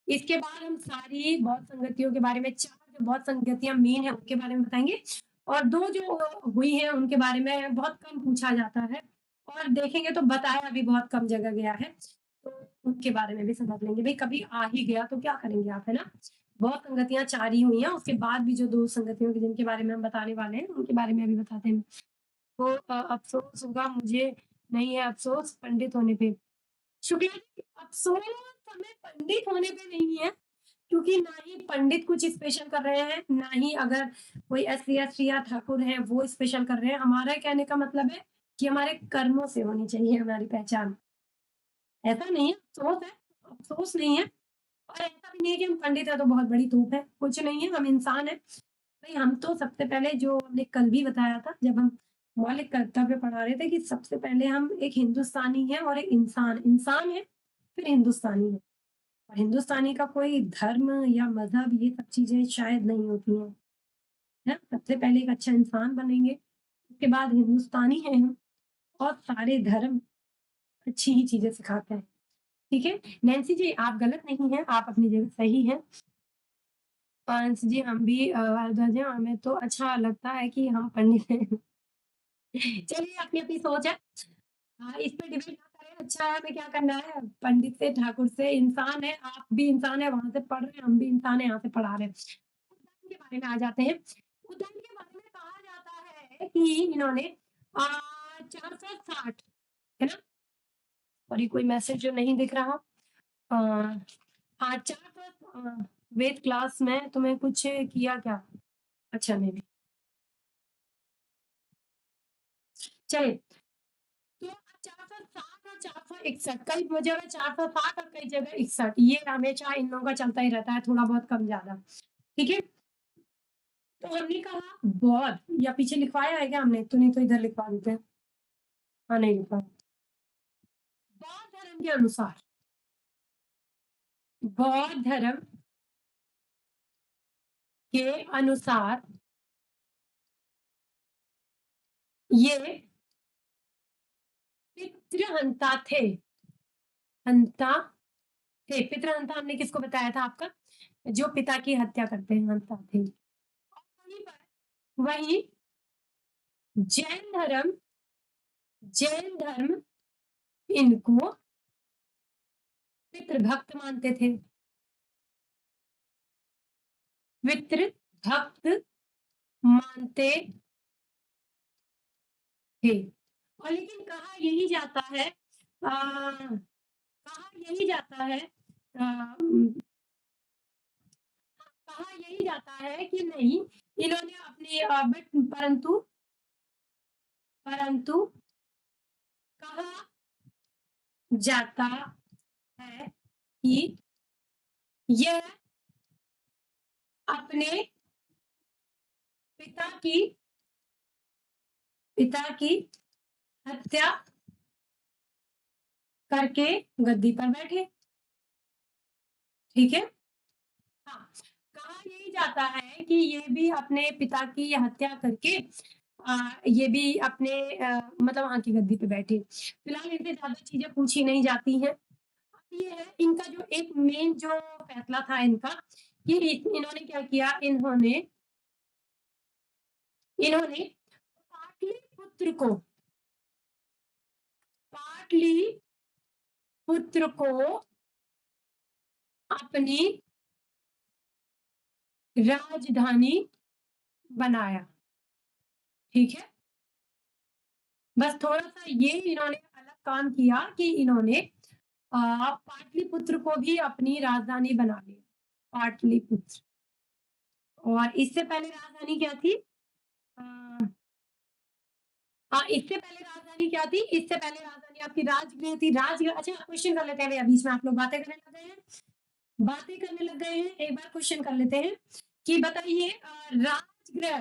इसके बाद हम सारी बौद्ध संगतियों के बारे में, 4 जो बौद्ध संगतियाँ मेन हैं उनके बारे में बताएँगे, और 2 जो हुई हैं उनके बारे में बहुत कम पूछा जाता है, और देखेंगे तो बताया भी बहुत कम जगह गया है, तो उनके बारे में भी समझ लेंगे। भई कभी आ ही गया तो क्या करेंगे आप, है ना? बौद्ध संगतियाँ 4 ही हुई हैं, उसके बाद भी जो 2 संगतियों के जिनके बारे में हम बताने वाले हैं, उनके बारे में अभी बताते हैं। तो अफ़सोस होगा मुझे, नहीं है अफ़सोस पंडित होने पे। शुक्ला जी, अफ़सोस हमें पंडित होने पे नहीं है, क्योंकि ना ही पंडित कुछ स्पेशल कर रहे हैं, ना ही अगर कोई एससी-एसटी या ठाकुर हैं, वो स्पेशल कर रहे हैं। हमारा कहने का मतलब है कि हमारे कर्मों से होनी चाहिए हमारी पहचान। ऐसा नहीं है, अफ़सोस नहीं है, और ऐसा भी नहीं है कि हम पंडित हैं तो बहुत बड़ी तोप है, कुछ नहीं है, हम इंसान हैं। भई हम तो सबसे पहले, जो हमने कल भी बताया था, जब हम मौलिक कर्तव्य पढ़ा रहे थे, कि सबसे पहले हम एक हिंदुस्तानी हैं और एक इंसान है, फिर हिंदुस्तानी है। और हिंदुस्तानी का कोई धर्म या मज़हब, ये सब चीज़ें शायद नहीं होती हैं, हैं? सबसे पहले एक अच्छा इंसान बनेंगे, उसके बाद हिंदुस्तानी हैं हम, और सारे धर्म अच्छी ही चीज़ें सिखाते हैं, ठीक है? नैन्सी जी, आप गलत नहीं हैं, आप अपनी जगह सही हैं। अंश जी, हम भी भारद्वाज हैं, हमें तो अच्छा लगता है कि हम पंडित हैं। चलिए, अपनी-अपनी सोच है। हाँ, इस पे डिबेट ना करें, अच्छा है, हमें क्या करना है, पंडित से, ठाकुर से, इंसान है, आप भी इंसान हैं, वहाँ से पढ़ रहे हैं, हम भी इंसान हैं, यहाँ से पढ़ा रहे हैं। उद्यान के बारे में आ जाते हैं। उद्यान के बारे में कहा जाता है कि इन्होंने 460, है ना? सॉरी, कोई मैसेज जो नहीं दिख रहा। अ, हाँ, 400 वेद क्लास में तुम्हें कुछ किया क्या? अच्छा, नहीं, नहीं। चलिए, तो 460 और 461, कई जगह 460 और कई जगह 61, ये हमेशा इन लोगों का चलता ही रहता है, थोड़ा बहुत कम ज़्यादा, ठीक है? तो हमने कहा बौद्ध, या पीछे लिखवाया है क्या हमने? तो नहीं तो इधर लिखवा देते हैं। हाँ, नहीं लिखवाया। बौद्ध धर्म के अनुसार, बौद्ध धर्म के अनुसार ये पितृहंता थे, हंता थे। पितृहंता हमने किसको बताया था आपका? जो पिता की हत्या करते हैं, हंता थे। और वहीं जैन धर्म इनको पितृभक्त मानते थे। पितृभक्त मानते थे। और लेकिन कहा यही जाता है कहा यही जाता है कहा यही जाता है कि नहीं, इन्होंने अपने बट परंतु परंतु कहा जाता है कि यह अपने पिता की हत्या करके गद्दी पर बैठे। ठीक है। हाँ, कहा यही जाता है कि ये भी अपने पिता की हत्या करके ये भी अपने मतलब वहां की गद्दी पे बैठे। फिलहाल इनसे ज्यादा चीजें पूछी नहीं जाती हैं। ये है इनका जो एक मेन जो फैसला था इनका कि इन्होंने क्या किया, इन्होंने पाटलिपुत्र को अपनी राजधानी बनाया। ठीक है। बस थोड़ा सा ये इन्होंने अलग काम किया कि इन्होंने पाटलिपुत्र को भी अपनी राजधानी बना लिया। पाटलिपुत्र। और इससे पहले राजधानी क्या थी? इससे पहले राजधानी क्या थी? इससे पहले राजधानी आपकी राजगृह थी। राजगृह, अच्छा क्वेश्चन कर लेते हैं, बीच में आप लोग बातें करने लग गए हैं। एक बार क्वेश्चन कर लेते हैं कि बताइए राजगृह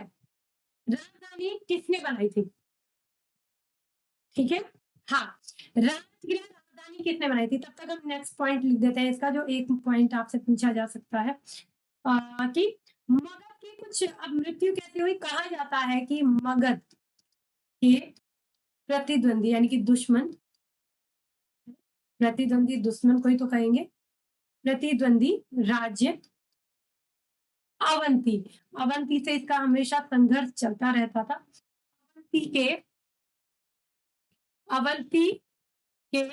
राजधानी किसने बनाई थी? ठीक है। हाँ, राजगृह राजधानी किसने बनाई थी? तब तक हम नेक्स्ट पॉइंट लिख देते हैं इसका, जो एक पॉइंट आपसे पूछा जा सकता है कि मगध की कुछ अब मृत्यु कैसे हुई? कहा जाता है कि मगध के प्रतिद्वंदी यानी कि प्रतिद्वंदी दुश्मन को ही तो कहेंगे, प्रतिद्वंदी राज्य अवंती से इसका हमेशा संघर्ष चलता रहता था। अवंती के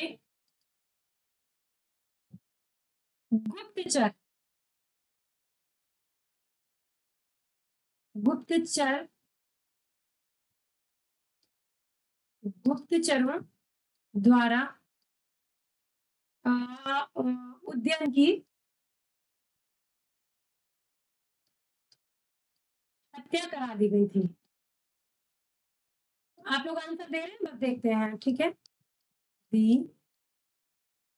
गुप्तचरों द्वारा उद्यान की हत्या करा दी गई थी। आप लोग आंसर दे रहे हैं, बस देखते हैं। ठीक है, दी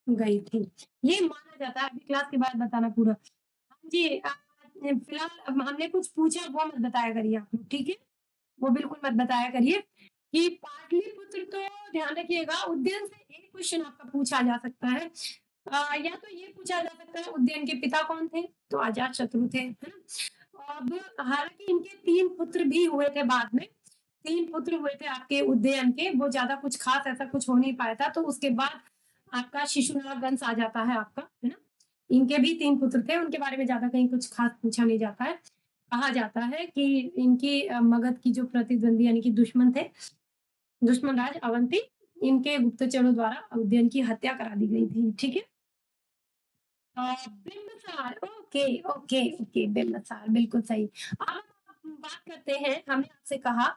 गई थी, ये माना जाता है। अभी क्लास के बाद बताना पूरा। जी फिलहाल हमने कुछ पूछा वो मत बताया करिए आप लोग, ठीक है, वो बिल्कुल मत बताया करिए कि पाटलिपुत्र। तो ध्यान रखिएगा, उद्यान से एक क्वेश्चन आपका पूछा जा सकता है। या तो ये पूछा जा सकता है उद्यान के पिता कौन थे, तो अजात शत्रु थे, है ना। अब हालांकि इनके 3 पुत्र भी हुए थे बाद में, 3 पुत्र हुए थे आपके उदयन के, वो ज्यादा कुछ खास ऐसा कुछ हो नहीं पाया था, तो उसके बाद आपका शिशुनाग वंश आ जाता है आपका, है ना। इनके भी 3 पुत्र थे, उनके बारे में ज्यादा कहीं कुछ खास पूछा नहीं जाता है। कहा जाता है कि इनकी मगध की जो प्रतिद्वंदी यानी कि दुश्मन थे, दुश्मन राज अवंती, इनके गुप्तचरों द्वारा उदयन की हत्या करा दी गई थी। ठीक है। Bimbisara, okay okay okay, Bimbisara बिल्कुल सही। अब हम बात करते हैं, हमने आपसे कहा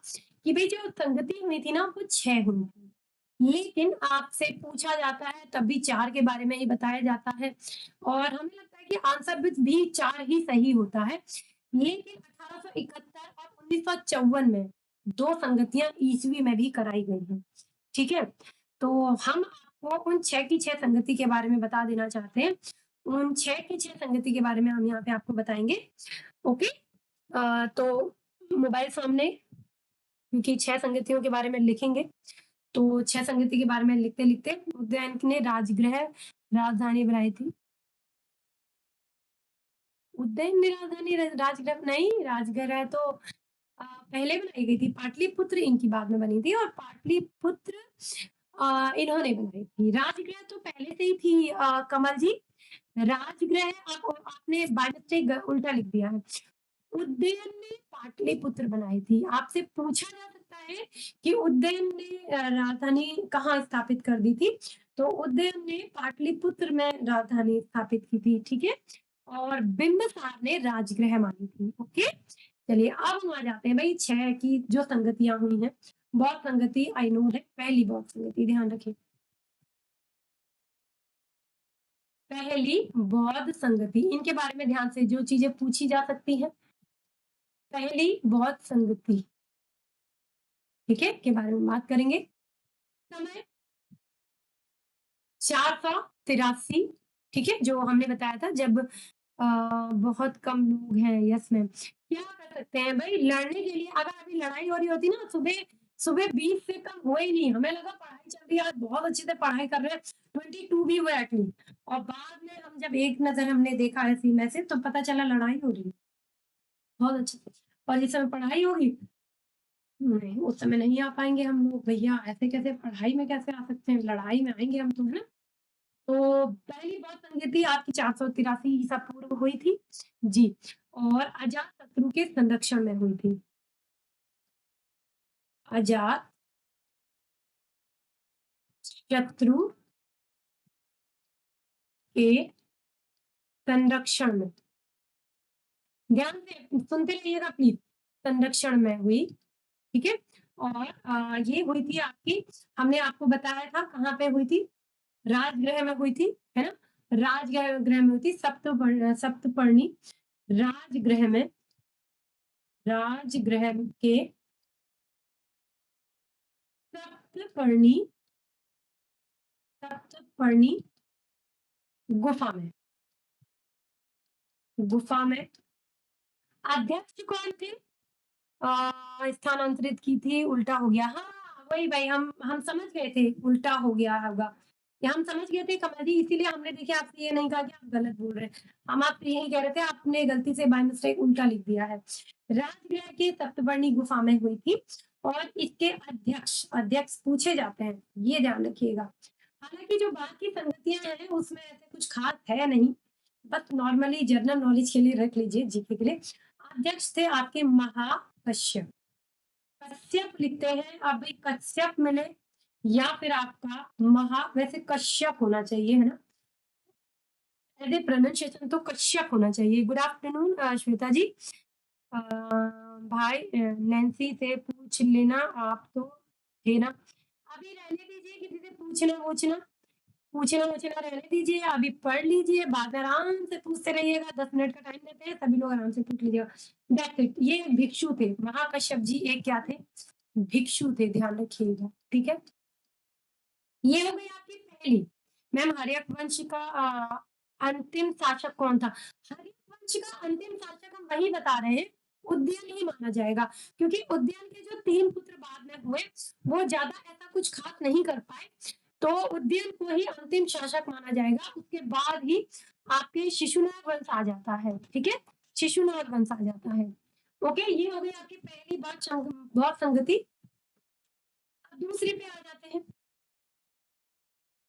कि भाई जो संगति हुई थी ना वो 6 हुई थी, लेकिन आपसे पूछा जाता है तब भी 4 के बारे में ही बताया जाता है, और हमें लगता है कि आंसर भी 4 ही सही होता है। लेकिन 1871 और 1954 में 2 संगतियां ईसवी में भी कराई गई हैं। ठीक है, तो हम आपको उन 6 की 6 संगति के बारे में बता देना चाहते हैं। उन 6 की 6 संगति के बारे में हम यहाँ पे आपको बताएंगे। ओके, तो मोबाइल सामने, क्योंकि 6 संगतियों के बारे में लिखेंगे, तो 6 संगति के बारे में लिखते लिखते उदयन ने राजगृह राजधानी बनाई थी। उदयन ने राजधानी राजगृह नहीं, राजगृह तो पहले बनाई गई थी, पाटलिपुत्र इनकी बाद में बनी थी, और पाटलिपुत्र इन्होंने बनाई थी। राजगृह तो पहले से ही थी कमल जी। राजगृह आपने बाय मिस्टेक उल्टा लिख दिया है। उदयन ने पाटलिपुत्र बनाई थी। आपसे पूछा जा सकता लगता है कि उदयन ने राजधानी कहाँ स्थापित कर दी थी? तो उदयन ने पाटलिपुत्र में राजधानी स्थापित की थी, ठीक है? और बिंबिसार ने राजगृह मानी थी, ओके? चलिए अब हम आ जाते हैं भाई 6 की जो संगतियाँ हुई हैं। बौद्ध संगति आई नो है, पहली बौद्ध संगति ध्यान रखिए। पहली बौद्ध संगति, इनके बारे में ध्यान से जो चीज़ें पूछी जा सकती हैं। पहली बौद्ध संगति, ठीक है? के बारे में बात करेंगे। समय 483, ठीक है? जो हमने बताया था जब बहुत कम लोग हैं, यस मैम। क्या कर सकते हैं भाई लड़ने के लिए, अगर अभी लड़ाई हो रही होती ना सुबह सुबह 20 से कम हुए ही नहीं, हमें लगा पढ़ाई चल रही है, आज बहुत अच्छे से पढ़ाई कर रहे हैं, 22 भी हुए एटलीस्ट, और बाद में हम जब एक नज़र हमने देखा ऐसी मैसेज तो पता चला लड़ाई हो रही है। बहुत अच्छे से, और इस समय पढ़ाई होगी? नहीं, उस समय नहीं आ पाएँगे हम लोग भैया, ऐसे कैसे पढ़ाई में कैसे आ सकते हैं, लड़ाई में आएँगे हम तो, है ना? तो पहली बौद्ध संगति आपकी 483 ईसा पूर्व हुई थी। जी, और अजातशत्रु के संरक्षण में हुई थी। अजातशत्रु के संरक्षण में। ध्यान से सुनते रहिएगा प्लीज़, संरक्षण में हुई, ठीक है? और ये हुई थी आपकी, हमने आपको बताया था कहाँ पे हुई थी? राजगृह में हुई थी, है ना? राजगृह में हुई थी, सप्तपर्णी राजगृह में, राजगृह के सप्तपर्णी सप्तपर्णी गुफा में, गुफा में। अध्यक्ष कौन थे? स्थानांतरित की थी, उल्टा हो गया। हाँ, वही भाई हम समझ गए थे, उल्टा हो गया होगा। ये हम समझ गए थे कमल जी, इसीलिए हमने देखिए आपसे ये नहीं कहा कि आप गलत बोल रहे हैं। हम आपसे यही कह रहे थे, आपने गलती से बाय मिस्टेक उल्टा लिख दिया है। राजगृह की सप्तपर्णी गुफा में हुई थी और इसके अध्यक्ष अध्यक्ष पूछे जाते हैं, ये ध्यान रखिएगा। हालाँकि जो बाकी संगतियाँ हैं, उसमें ऐसे कुछ खास है नहीं, बस नॉर्मली जनरल नॉलेज के लिए रख लीजिए, जीके के लिए। अध्यक्ष थे आपके महाकश्यप। कश्यप लिखते हैं, अब भाई कश्यप मिले या फिर आपका वैसे कश्यप होना चाहिए, है ना? एज़ ए प्रोनंसिएशन तो कश्यप होना चाहिए। गुड आफ्टरनून श्वेता जी। भाई नैन्सी से पूछ लेना, आप तो थे ना। अभी रहने दीजिए किसी से पूछना-वूछना, पूछना-वूछना रहने दीजिए, अभी पढ़ लीजिए, बाद में आराम से पूछते रहिएगा, 10 मिनट का टाइम देते हैं, सभी लोग आराम से पूछ लीजिएगा। That's it. ये भिक्षु थे, महाकश्यप जी एक क्या थे? भिक्षु थे, ध्यान रखिएगा, ठीक है? ये हो गई आपकी पहली। मैम हर्यक वंश का अंतिम शासक कौन था? हर्यक वंश का अंतिम शासक हम वही बता रहे हैं, उदयन ही माना जाएगा, क्योंकि उदयन के जो 3 पुत्र बाद में हुए, वो ज़्यादा ऐसा कुछ खास नहीं कर पाए, तो उदयन को ही अंतिम शासक माना जाएगा। उसके बाद ही आपके शिशुनाग वंश आ जाता है, ठीक है? शिशुनाग वंश आ जाता है। ओके, ये हो गई आपकी पहली बात बौद्ध संगति। अब दूसरी पे आ जाते हैं।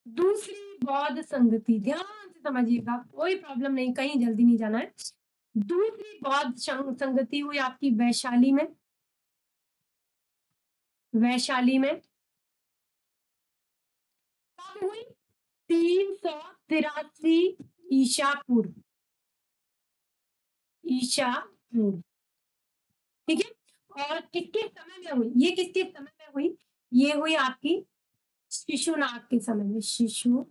दूसरी बौद्ध संगति, ध्यान से समझिएगा, कोई प्रॉब्लम नहीं, कहीं जल्दी नहीं जाना है। दूसरी बौद्ध संगति हुई आपकी वैशाली में। वैशाली में कब हुई? 383 ईसा पूर्व। ईसा पूर्व, ठीक है? और किसके समय में हुई? ये किसके समय में हुई? ये हुई आपकी शिशुनाग के समय में। शिशुनाग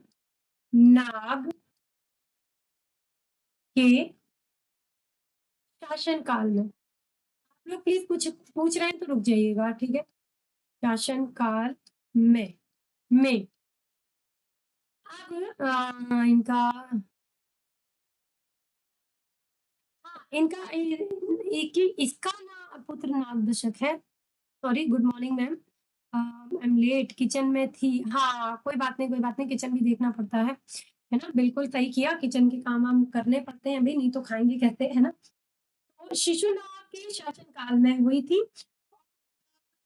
के शासन काल में। आप लोग प्लीज पूछ रहे हैं तो रुक जाइएगा, ठीक है? शासन काल में अब इनका इनका एक ही इसका ना पुत्र नागदशक है। Sorry, good morning ma'am. I am late, kitchen में थी। हाँ, कोई बात नहीं, कोई बात नहीं, किचन भी देखना पड़ता है ना? बिल्कुल सही किया, किचन के काम हम करने पड़ते हैं अभी, नहीं तो खाएँगे कैसे, है ना? तो शिशुनाग के शासन काल में हुई थी,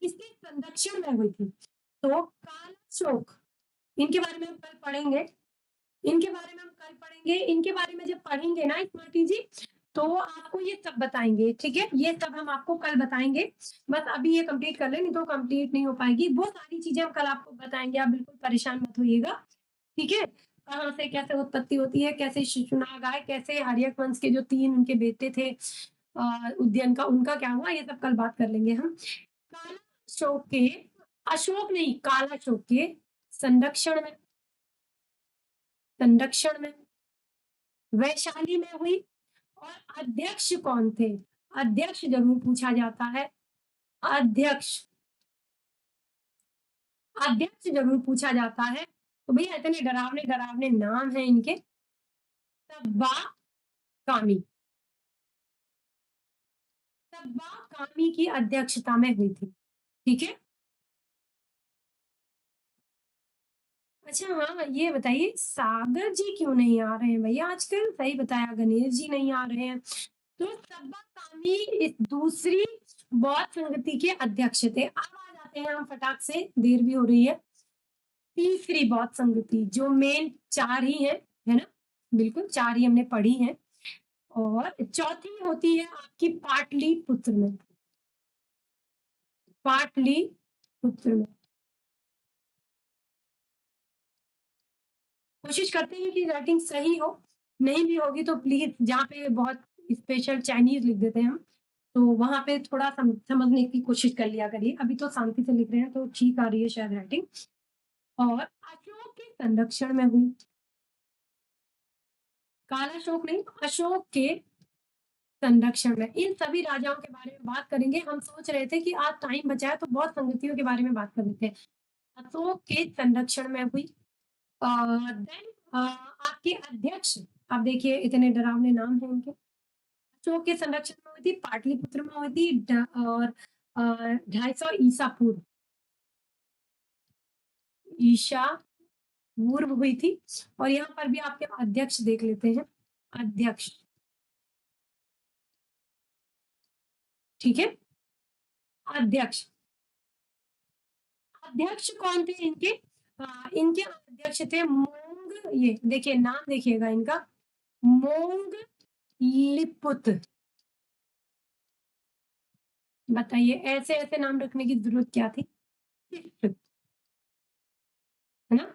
इसके संरक्षण में हुई थी। तो कालाशोक, इनके बारे में हम कल पढ़ेंगे। इनके बारे में हम कल पढ़ेंगे। इनके बारे में जब पढ़ेंगे ना स्मार्टी जी, तो आपको ये सब बताएंगे, ठीक है, ये सब हम आपको कल बताएंगे। बस अभी ये कंप्लीट कर ले, नहीं तो कंप्लीट नहीं हो पाएगी। वो सारी चीजें हम कल आपको बताएंगे, आप बिल्कुल परेशान मत होइएगा, ठीक है। कहाँ से कैसे उत्पत्ति होती है, कैसे शिशुनाग आए, कैसे हर्यक वंश के जो 3 उनके बेटे थे उदयन का, उनका क्या हुआ, ये सब कल बात कर लेंगे हम। काला अशोक के, अशोक नहीं, काला अशोक के संरक्षण में, संरक्षण में वैशाली में हुई। और अध्यक्ष कौन थे? अध्यक्ष जरूर पूछा जाता है, अध्यक्ष, अध्यक्ष जरूर पूछा जाता है। तो भैया इतने डरावने डरावने नाम हैं इनके। तब्बा कामी, तब्बा कामी की अध्यक्षता में हुई थी, ठीक है। अच्छा हाँ, ये बताइए सागर जी क्यों नहीं आ रहे हैं भैया आजकल? सही बताया, गणेश जी नहीं आ रहे हैं। तो तब्बा कामी इस दूसरी बौद्ध संगति के अध्यक्ष थे। अब आ जाते हैं हम फटाक से, देर भी हो रही है। तीसरी बौद्ध संगति, जो मेन 4 ही है ना, बिल्कुल 4 ही हमने पढ़ी है। और चौथी होती है आपकी पाटलिपुत्र में, पाटलिपुत्र में। कोशिश करते हैं कि राइटिंग सही हो, नहीं भी होगी तो प्लीज, जहाँ पे बहुत स्पेशल चाइनीज लिख देते हैं हम, तो वहां पे थोड़ा समझने की कोशिश कर लिया करिए। अभी तो शांति से लिख रहे हैं तो ठीक आ रही है शायद राइटिंग। और अशोक के संरक्षण में हुई, काला अशोक नहीं, अशोक के संरक्षण में। इन सभी राजाओं के बारे में बात करेंगे। हम सोच रहे थे कि आज टाइम बचा है तो बहुत संगतियों के बारे में बात कर लेते हैं। अशोक के संरक्षण में हुई। देन आपके अध्यक्ष, आप देखिए इतने डरावने नाम हैं इनके। अशोक के संरक्षण में हुई थी, पाटलिपुत्र में हुई थी, और 250 ईसा पूर्व, ईशा पूर्व हुई थी। और यहाँ पर भी आपके अध्यक्ष देख लेते हैं, अध्यक्ष, ठीक है, अध्यक्ष, अध्यक्ष कौन थे इनके? इनके अध्यक्ष थे मोंग, ये देखिए नाम देखिएगा इनका, मोंग लिपुत। बताइए ऐसे ऐसे नाम रखने की जरूरत क्या थी, है ना।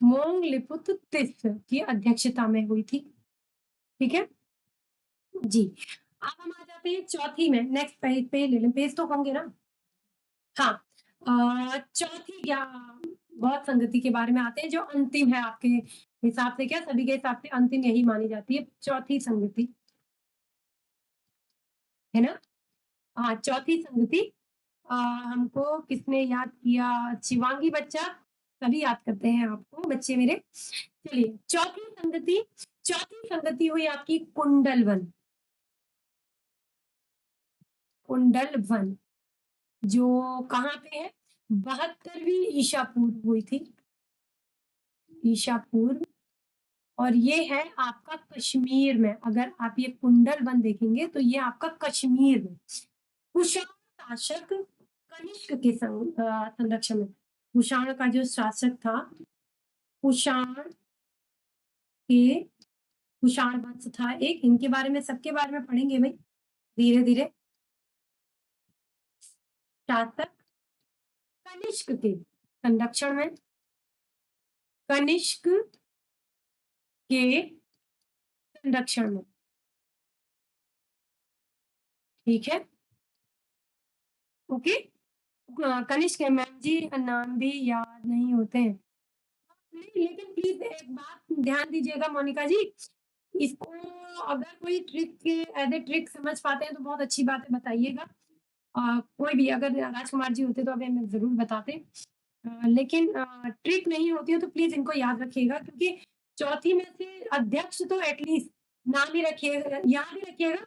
मोंग लिपुत तिस की अध्यक्षता में हुई थी, ठीक है जी। अब हम आ जाते हैं चौथी में, नेक्स्ट पेज पे ले लें, पेज तो होंगे ना। हाँ, चौथी या बहुत संगति के बारे में आते हैं, जो अंतिम है आपके हिसाब से, क्या सभी के हिसाब से अंतिम यही मानी जाती है, चौथी संगति, है ना। हाँ, चौथी संगति हमको किसने याद किया? शिवांगी बच्चा, सभी याद करते हैं आपको बच्चे मेरे। चलिए चौथी संगति हुई आपकी कुंडल वन, कुंडल वन, जो कहाँ पे है? 72वीं ईसा पूर्व हुई थी, ईसा पूर्व। और ये है आपका कश्मीर में। अगर आप ये कुंडल वन देखेंगे तो ये आपका कश्मीर में, कुषाण शासक कनिष्क के संरक्षण में। कुषाण का जो शासक था, कुषाण के, कुषाण वंश था एक, इनके बारे में, सबके बारे में पढ़ेंगे भाई धीरे धीरे। शासक कनिष्क के संरक्षण में, कनिष्क के संरक्षण में, ठीक है, ओके। कनिष्क है मैम जी, नाम भी याद नहीं होते हैं। नहीं, लेकिन प्लीज एक बात ध्यान दीजिएगा मोनिका जी, इसको अगर कोई ट्रिक एज ए ट्रिक समझ पाते हैं तो बहुत अच्छी बात है, बताइएगा। कोई भी अगर राजकुमार जी होते तो अभी हमें जरूर बताते। लेकिन ट्रिक नहीं होती है तो प्लीज इनको याद रखिएगा, क्योंकि चौथी में से अध्यक्ष तो एटलीस्ट नाम ही रखिएगा, याद ही रखिएगा,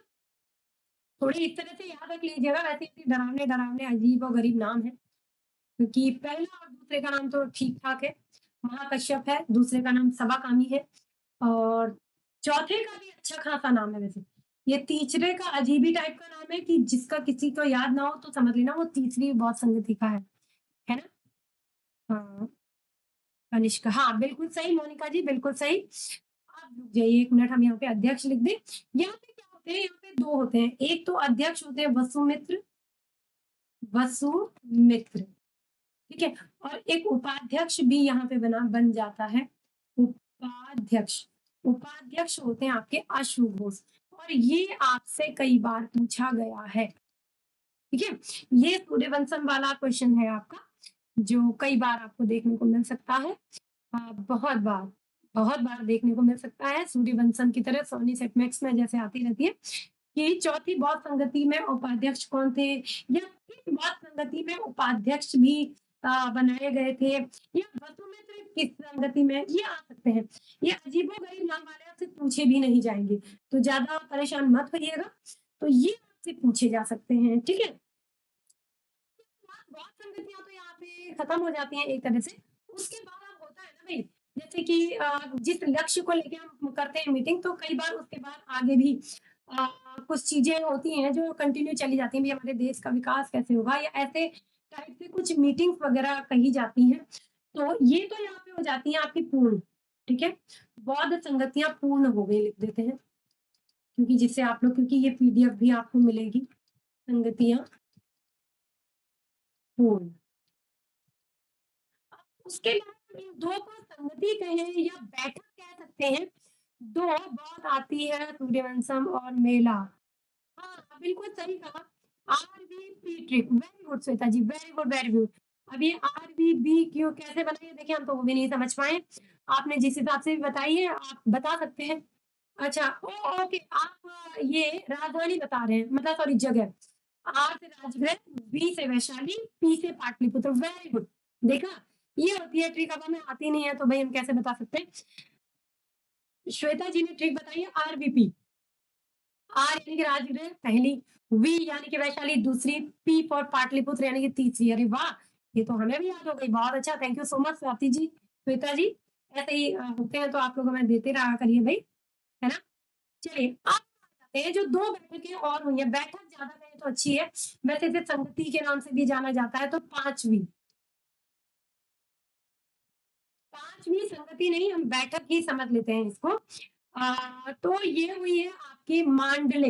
थोड़ी इस तरह से याद रख लीजिएगा। वैसे इतने डरावने डरावने अजीब और गरीब नाम है, क्योंकि पहला और दूसरे का नाम तो ठीक ठाक है, महाकश्यप है, दूसरे का नाम सभाकामी है, और चौथे का भी अच्छा खासा नाम है वैसे। ये तीसरे का अजीब ही टाइप का नाम है, कि जिसका किसी को याद ना हो तो समझ लेना वो तीसरी बौद्ध संगति का है ना। हाँ, कनिष्क, हाँ बिल्कुल सही मोनिका जी, बिल्कुल सही। अब आप रुक जाइए 1 मिनट, हम यहाँ पे अध्यक्ष लिख दें। यहाँ पे क्या होते हैं, यहाँ पे 2 होते हैं, एक तो अध्यक्ष होते हैं वसुमित्र, वसुमित्र, ठीक है, और एक उपाध्यक्ष भी यहाँ पे बन जाता है, उपाध्यक्ष। उपाध्यक्ष होते हैं आपके अशु घोष, और ये आपसे कई बार पूछा गया है, ठीक है। ये सूर्यवंशम वाला क्वेश्चन है आपका, जो कई बार आपको देखने को मिल सकता है, बहुत बार देखने को मिल सकता है। सूर्यवंशम की तरह सोनी सेटमैक्स में जैसे आती रहती है कि चौथी बौद्ध संगति में उपाध्यक्ष कौन थे, या किस बौद्ध संगति में उपाध्यक्ष भी बनाए गए थे, या वसुमित्र किस संगति में, ये आ सकते हैं। ये अजीबोगरीब नाम वाले आपसे पूछे भी नहीं जाएंगे, तो ज्यादा परेशान मत होइएगा, तो ये आपसे पूछे जा सकते हैं, ठीक है। बौद्ध संगतियां तो यहाँ पे खत्म हो जाती हैं एक तरह से। उसके बाद अब होता है ना भाई, जैसे कि जिस लक्ष्य को लेके हम करते हैं मीटिंग, तो कई बार उसके बाद आगे भी कुछ चीजें होती हैं जो कंटिन्यू चली जाती हैं, भी हमारे देश का विकास कैसे होगा, या ऐसे टाइप से कुछ मीटिंग्स वगैरह कही जाती हैं, तो ये तो यहाँ पे हो जाती हैं आपकी पूर्ण, ठीक है। बौद्ध संगतियां पूर्ण हो गई लिख देते हैं, क्योंकि जिससे आप लोग, क्योंकि ये पीडीएफ भी आपको मिलेगी, संगतियां पूर्ण। उसके बाद इन 2 को संगति कहें या बैठक कह सकते हैं। 2 बहुत आती है सूर्यवंशम और मेला। हाँ, बिल्कुल सही कहा। आरवीबी ट्रिक, वेरी गुड श्वेता जी, वेरी गुड, वेरी गुड। अब ये आरवीबी क्यों कैसे बना, ये देखिए हम तो वो भी नहीं समझ पाए। आपने जिस हिसाब से भी बताई है, आप बता सकते हैं। अच्छा, ओके, आप ये राजधानी बता रहे हैं, मतलब सॉरी जगह। आर से राजगृह, बी से वैशाली, पी से पाटलिपुत्र, वेरी गुड। देखा, ये होती है ट्रिक। अब हमें आती नहीं है तो भाई हम कैसे बता सकते हैं। श्वेता जी ने ट्रिक बताई है आरवीपी। आर यानी कि राजगृह पहली, वी यानी कि वैशाली दूसरी, पी फॉर पाटलिपुत्र यानी कि तीसरी। अरे वाह, ये तो हमें भी याद हो गई, बहुत अच्छा, thank you so much Swati ji, Shweta ji. ऐसे ही होते हैं तो आप लोग हमें देते रहा करिए भाई, है ना। चलिए अब आते हैं जो 2 बैठकें और हुई है, बैठक ज्यादा कहें तो अच्छी है, वैसे इसे संगति के नाम से भी जाना जाता है, तो 5वीं संगति नहीं, हम बैठक ही समझ लेते हैं इसको। तो ये हुई है आपकी मांडले,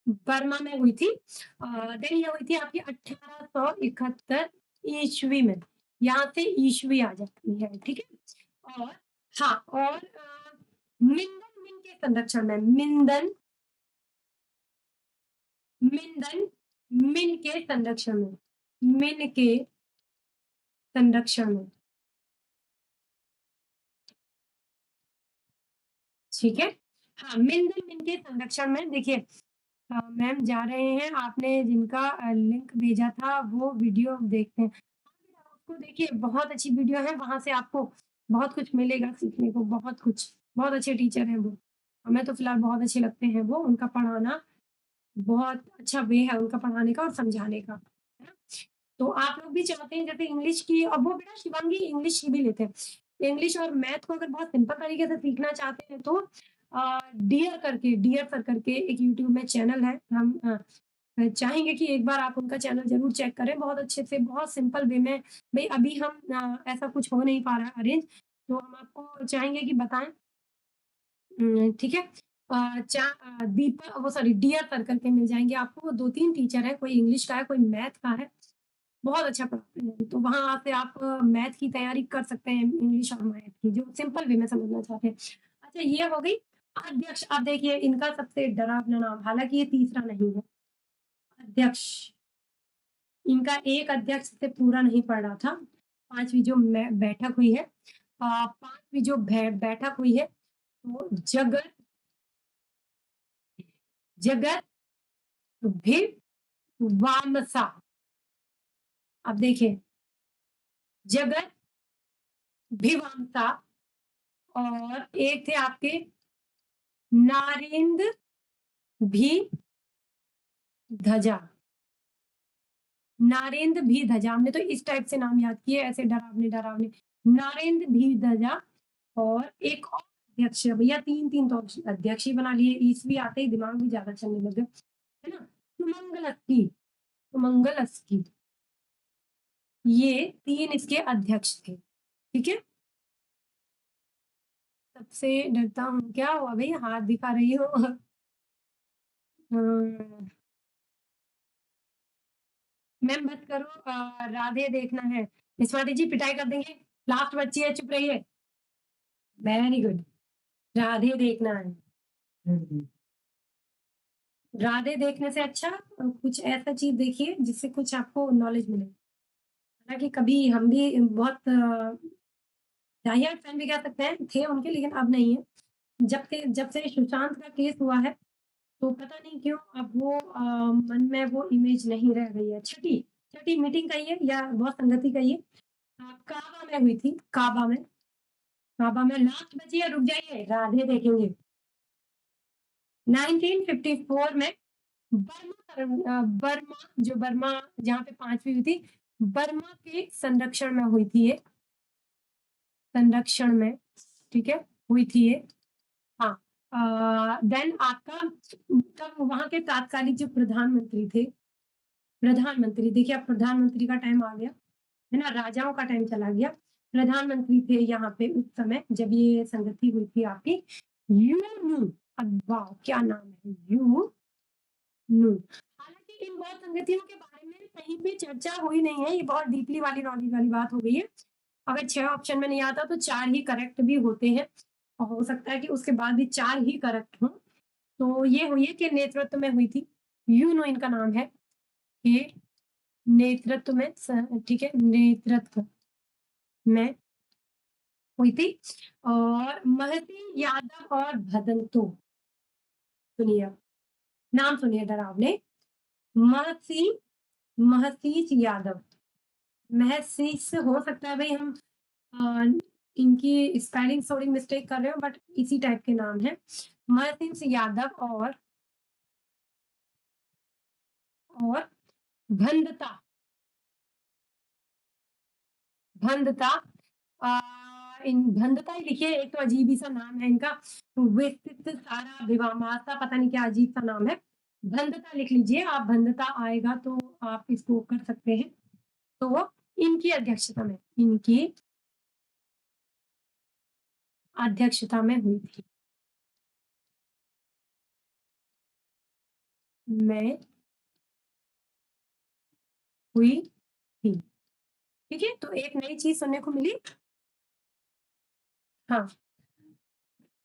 बर्मा में हुई थी। देन ये हुई थी आपकी 1871 ईस्वी में, यहाँ से ईस्वी आ जाती है, ठीक है। और हाँ, और मिंदन मिन के संरक्षण में, मिंदन मिन के संरक्षण में, मिन के संरक्षण में, ठीक है। हाँ, मिंदन मिन के संरक्षण में। देखिए मैम जा रहे हैं, आपने जिनका लिंक भेजा था वो वीडियो देखते हैं। उसको देखिए, बहुत अच्छी वीडियो है, वहाँ से आपको बहुत कुछ मिलेगा सीखने को, बहुत कुछ। बहुत अच्छे टीचर हैं वो, हमें तो फिलहाल बहुत अच्छे लगते हैं वो, उनका पढ़ाना बहुत अच्छा वे है उनका पढ़ाने का और समझाने का, है ना। तो आप लोग भी चाहते हैं जैसे इंग्लिश की, अब वो बेटा शिवांगी इंग्लिश की भी लेते हैं। इंग्लिश और मैथ को अगर बहुत सिंपल तरीके से सीखना चाहते हैं तो डियर सर करके एक यूट्यूब में चैनल है, हम चाहेंगे कि एक बार आप उनका चैनल ज़रूर चेक करें, बहुत अच्छे से, बहुत सिंपल वे में। भई अभी हम ऐसा कुछ हो नहीं पा रहा है अरेंज, तो हम आपको चाहेंगे कि बताएँ। ठीक है। दीपक, वो सॉरी, डियर सर करके मिल जाएँगे आपको, 2-3 टीचर हैं, कोई इंग्लिश का है, कोई मैथ का है, बहुत अच्छा पढ़ाते हैं। तो वहाँ से आप मैथ की तैयारी कर सकते हैं, इंग्लिश और मैथ की, जो सिंपल वे में समझना चाहते हैं। अच्छा, ये हो गई अध्यक्ष। अब देखिए इनका सबसे डरावना नाम, हालाँकि ये तीसरा नहीं है, अध्यक्ष। इनका एक अध्यक्ष से पूरा नहीं पड़ रहा था। 5वीं जो बैठक हुई है, 5वीं जो बैठक हुई है, वो जगत भिवामसा। अब देखिए, जगत भिवामसा, और एक थे आपके नारेंद्र भी धजा। नारेंद्र भी धजा, हमने तो इस टाइप से नाम याद किए, ऐसे डरावने डरावने। नारेंद्र भी धजा, और एक और अध्यक्ष, भैया 3-3 तो अध्यक्ष ही बना लिए, ईसवी आते ही दिमाग भी ज्यादा चलने लग गया, है ना। सुमंगल अस्की, ये 3 इसके अध्यक्ष थे, ठीक है? सबसे डरता हूँ, क्या हुआ भई हाथ दिखा रही हो? मैम बस करो, राधे देखना है। स्वाति जी पिटाई कर देंगे, लास्ट बच्ची है, चुप रहिए। वेरी गुड, राधे देखना है। राधे देखने से अच्छा कुछ ऐसा चीज़ देखिए जिससे कुछ आपको नॉलेज मिले। हालाँकि कभी हम भी बहुत डाई-हार्ड फैन भी कह सकते हैं, थे उनके लेकिन अब नहीं है। जब से सुशांत का केस हुआ है, तो पता नहीं क्यों अब वो मन में वो इमेज नहीं रह गई है। छठी छठी मीटिंग का ही है या बहुत संगति का ही है। काबा में हुई थी, काबा में लास्ट बची है, रुक जाइए, राधे देखेंगे। 1954 में बर्मा जो बर्मा जहाँ पे 5वीं हुई थी, बर्मा के संरक्षण में हुई थी ये, संरक्षण में, ठीक है? हुई थी ये। हाँ, देन आपका तब वहाँ के तात्कालिक जो प्रधानमंत्री देखिए अब प्रधानमंत्री का टाइम आ गया, है ना? राजाओं का टाइम चला गया। प्रधानमंत्री थे यहाँ पे उस समय जब ये संगति हुई थी आपकी, यूनू। अब वाह! क्या नाम है, यूनू। हालाँकि इन बहुत संगतियों के बारे में कहीं पे चर्चा हुई नहीं है, ये बहुत डीपली वाली नॉलेज वाली बात हो गई है। अगर 6 ऑप्शन में नहीं आता तो 4 ही करेक्ट भी होते हैं और हो सकता है कि उसके बाद भी 4 ही करेक्ट हों। तो ये हुई है कि नेतृत्व में हुई थी, यूनू इनका नाम है। ये नेतृत्व में ठीक है, नेतृत्व में हुई थी और महती यादव और भदंतो, सुनिए अब, नाम सुनिए डरावने, महसी महसीस यादव, महसीस हो सकता है भाई हम इनकी स्पेलिंग थोड़ी मिस्टेक कर रहे हो बट इसी टाइप के नाम है। महसीस यादव और भंदता भंदता इन भंदता ही लिखिए, एक तो अजीब ही सा नाम है इनका, विस्तृत सारा विवामासा, पता नहीं क्या अजीब सा नाम है। भंदता लिख लीजिए आप, भंदता आएगा तो आप इसको कर सकते हैं। तो इनकी अध्यक्षता में हुई थी। में हुई थी, ठीक है? तो एक नई चीज़ सुनने को मिली। हाँ।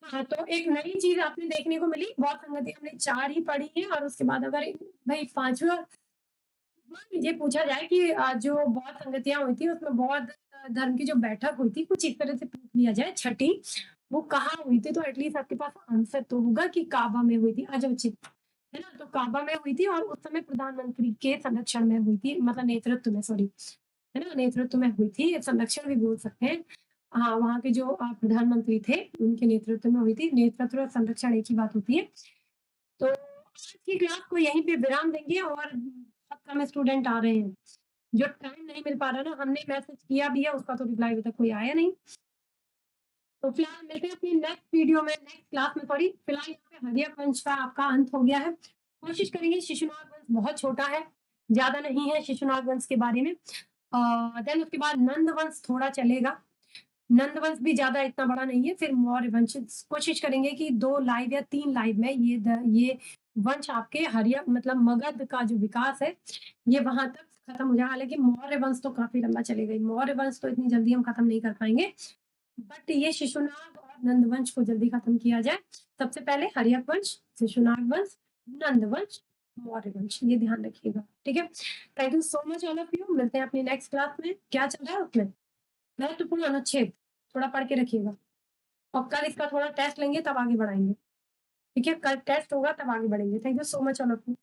हाँ, तो एक नई चीज़ आपने देखने को मिली, बहुत संगति हमने 4 ही पढ़ी है और उसके बाद अगर भई 5वां मान लीजिए पूछा जाए कि जो बौद्ध संगतियाँ हुई थी उसमें बौद्ध धर्म की जो बैठक हुई थी, कुछ इस तरह से पूछ लिया जाए, छठी, वो कहाँ हुई थी? तो एटलीस्ट आपके पास आंसर तो होगा कि काबा में हुई थी, अजोचित, है ना? तो काबा में हुई थी और उस समय प्रधानमंत्री के संरक्षण में हुई थी, मतलब नेतृत्व में, सॉरी, है ना? नेतृत्व में हुई थी, संरक्षण भी बोल सकते हैं। हाँ, वहाँ के जो प्रधानमंत्री थे, उनके नेतृत्व में हुई थी। नेतृत्व और संरक्षण एक ही बात होती है। तो आज की क्लास को यहीं पे विराम देंगे और बहुत कम स्टूडेंट आ रहे हैं। जो टाइम नहीं मिल पा रहा ना, हमने मैसेज किया भी है, उसका तो रिप्लाई अभी तक कोई आया नहीं। तो फिलहाल मिलते हैं अपनी नेक्स्ट वीडियो में, नेक्स्ट क्लास में, सॉरी। फिलहाल यहाँ पे हर्यक वंश का आपका अंत हो गया है। कोशिश करेंगे, शिशुनाग वंश बहुत छोटा है, ज़्यादा नहीं है शिशुनाग वंश के बारे में। देन उसके बाद नंद वंश थोड़ा चलेगा। नंद वंश भी ज़्यादा इतना बड़ा नहीं है, फिर मौर्य वंश। कोशिश करेंगे कि 2 लाइव या 3 लाइव में ये वंश आपके हर्यक मतलब मगध का जो विकास है, ये वहाँ तक खत्म हो जाए। हालाँकि मौर्य वंश तो काफ़ी लंबा चलेगा ही, मौर्य वंश तो इतनी जल्दी हम खत्म नहीं कर पाएँगे। बट ये शिशुनाग और नंद वंश को जल्दी खत्म किया जाए। सबसे पहले हर्यक वंश, शिशुनाग वंश, नंद वंश, मौर्य वंश, ये ध्यान रखिएगा, ठीक है? Thank you so much all of you. मिलते हैं अपनी नेक्स्ट क्लास में। क्या चल रहा है उसमें? महत्वपूर्ण अनुच्छेद थोड़ा पढ़ के रखिएगा और कल इसका थोड़ा टेस्ट लेंगे तब आगे बढ़ाएँगे, ठीक है? कल टेस्ट होगा तब आगे बढ़ेंगे। Thank you so much all of you.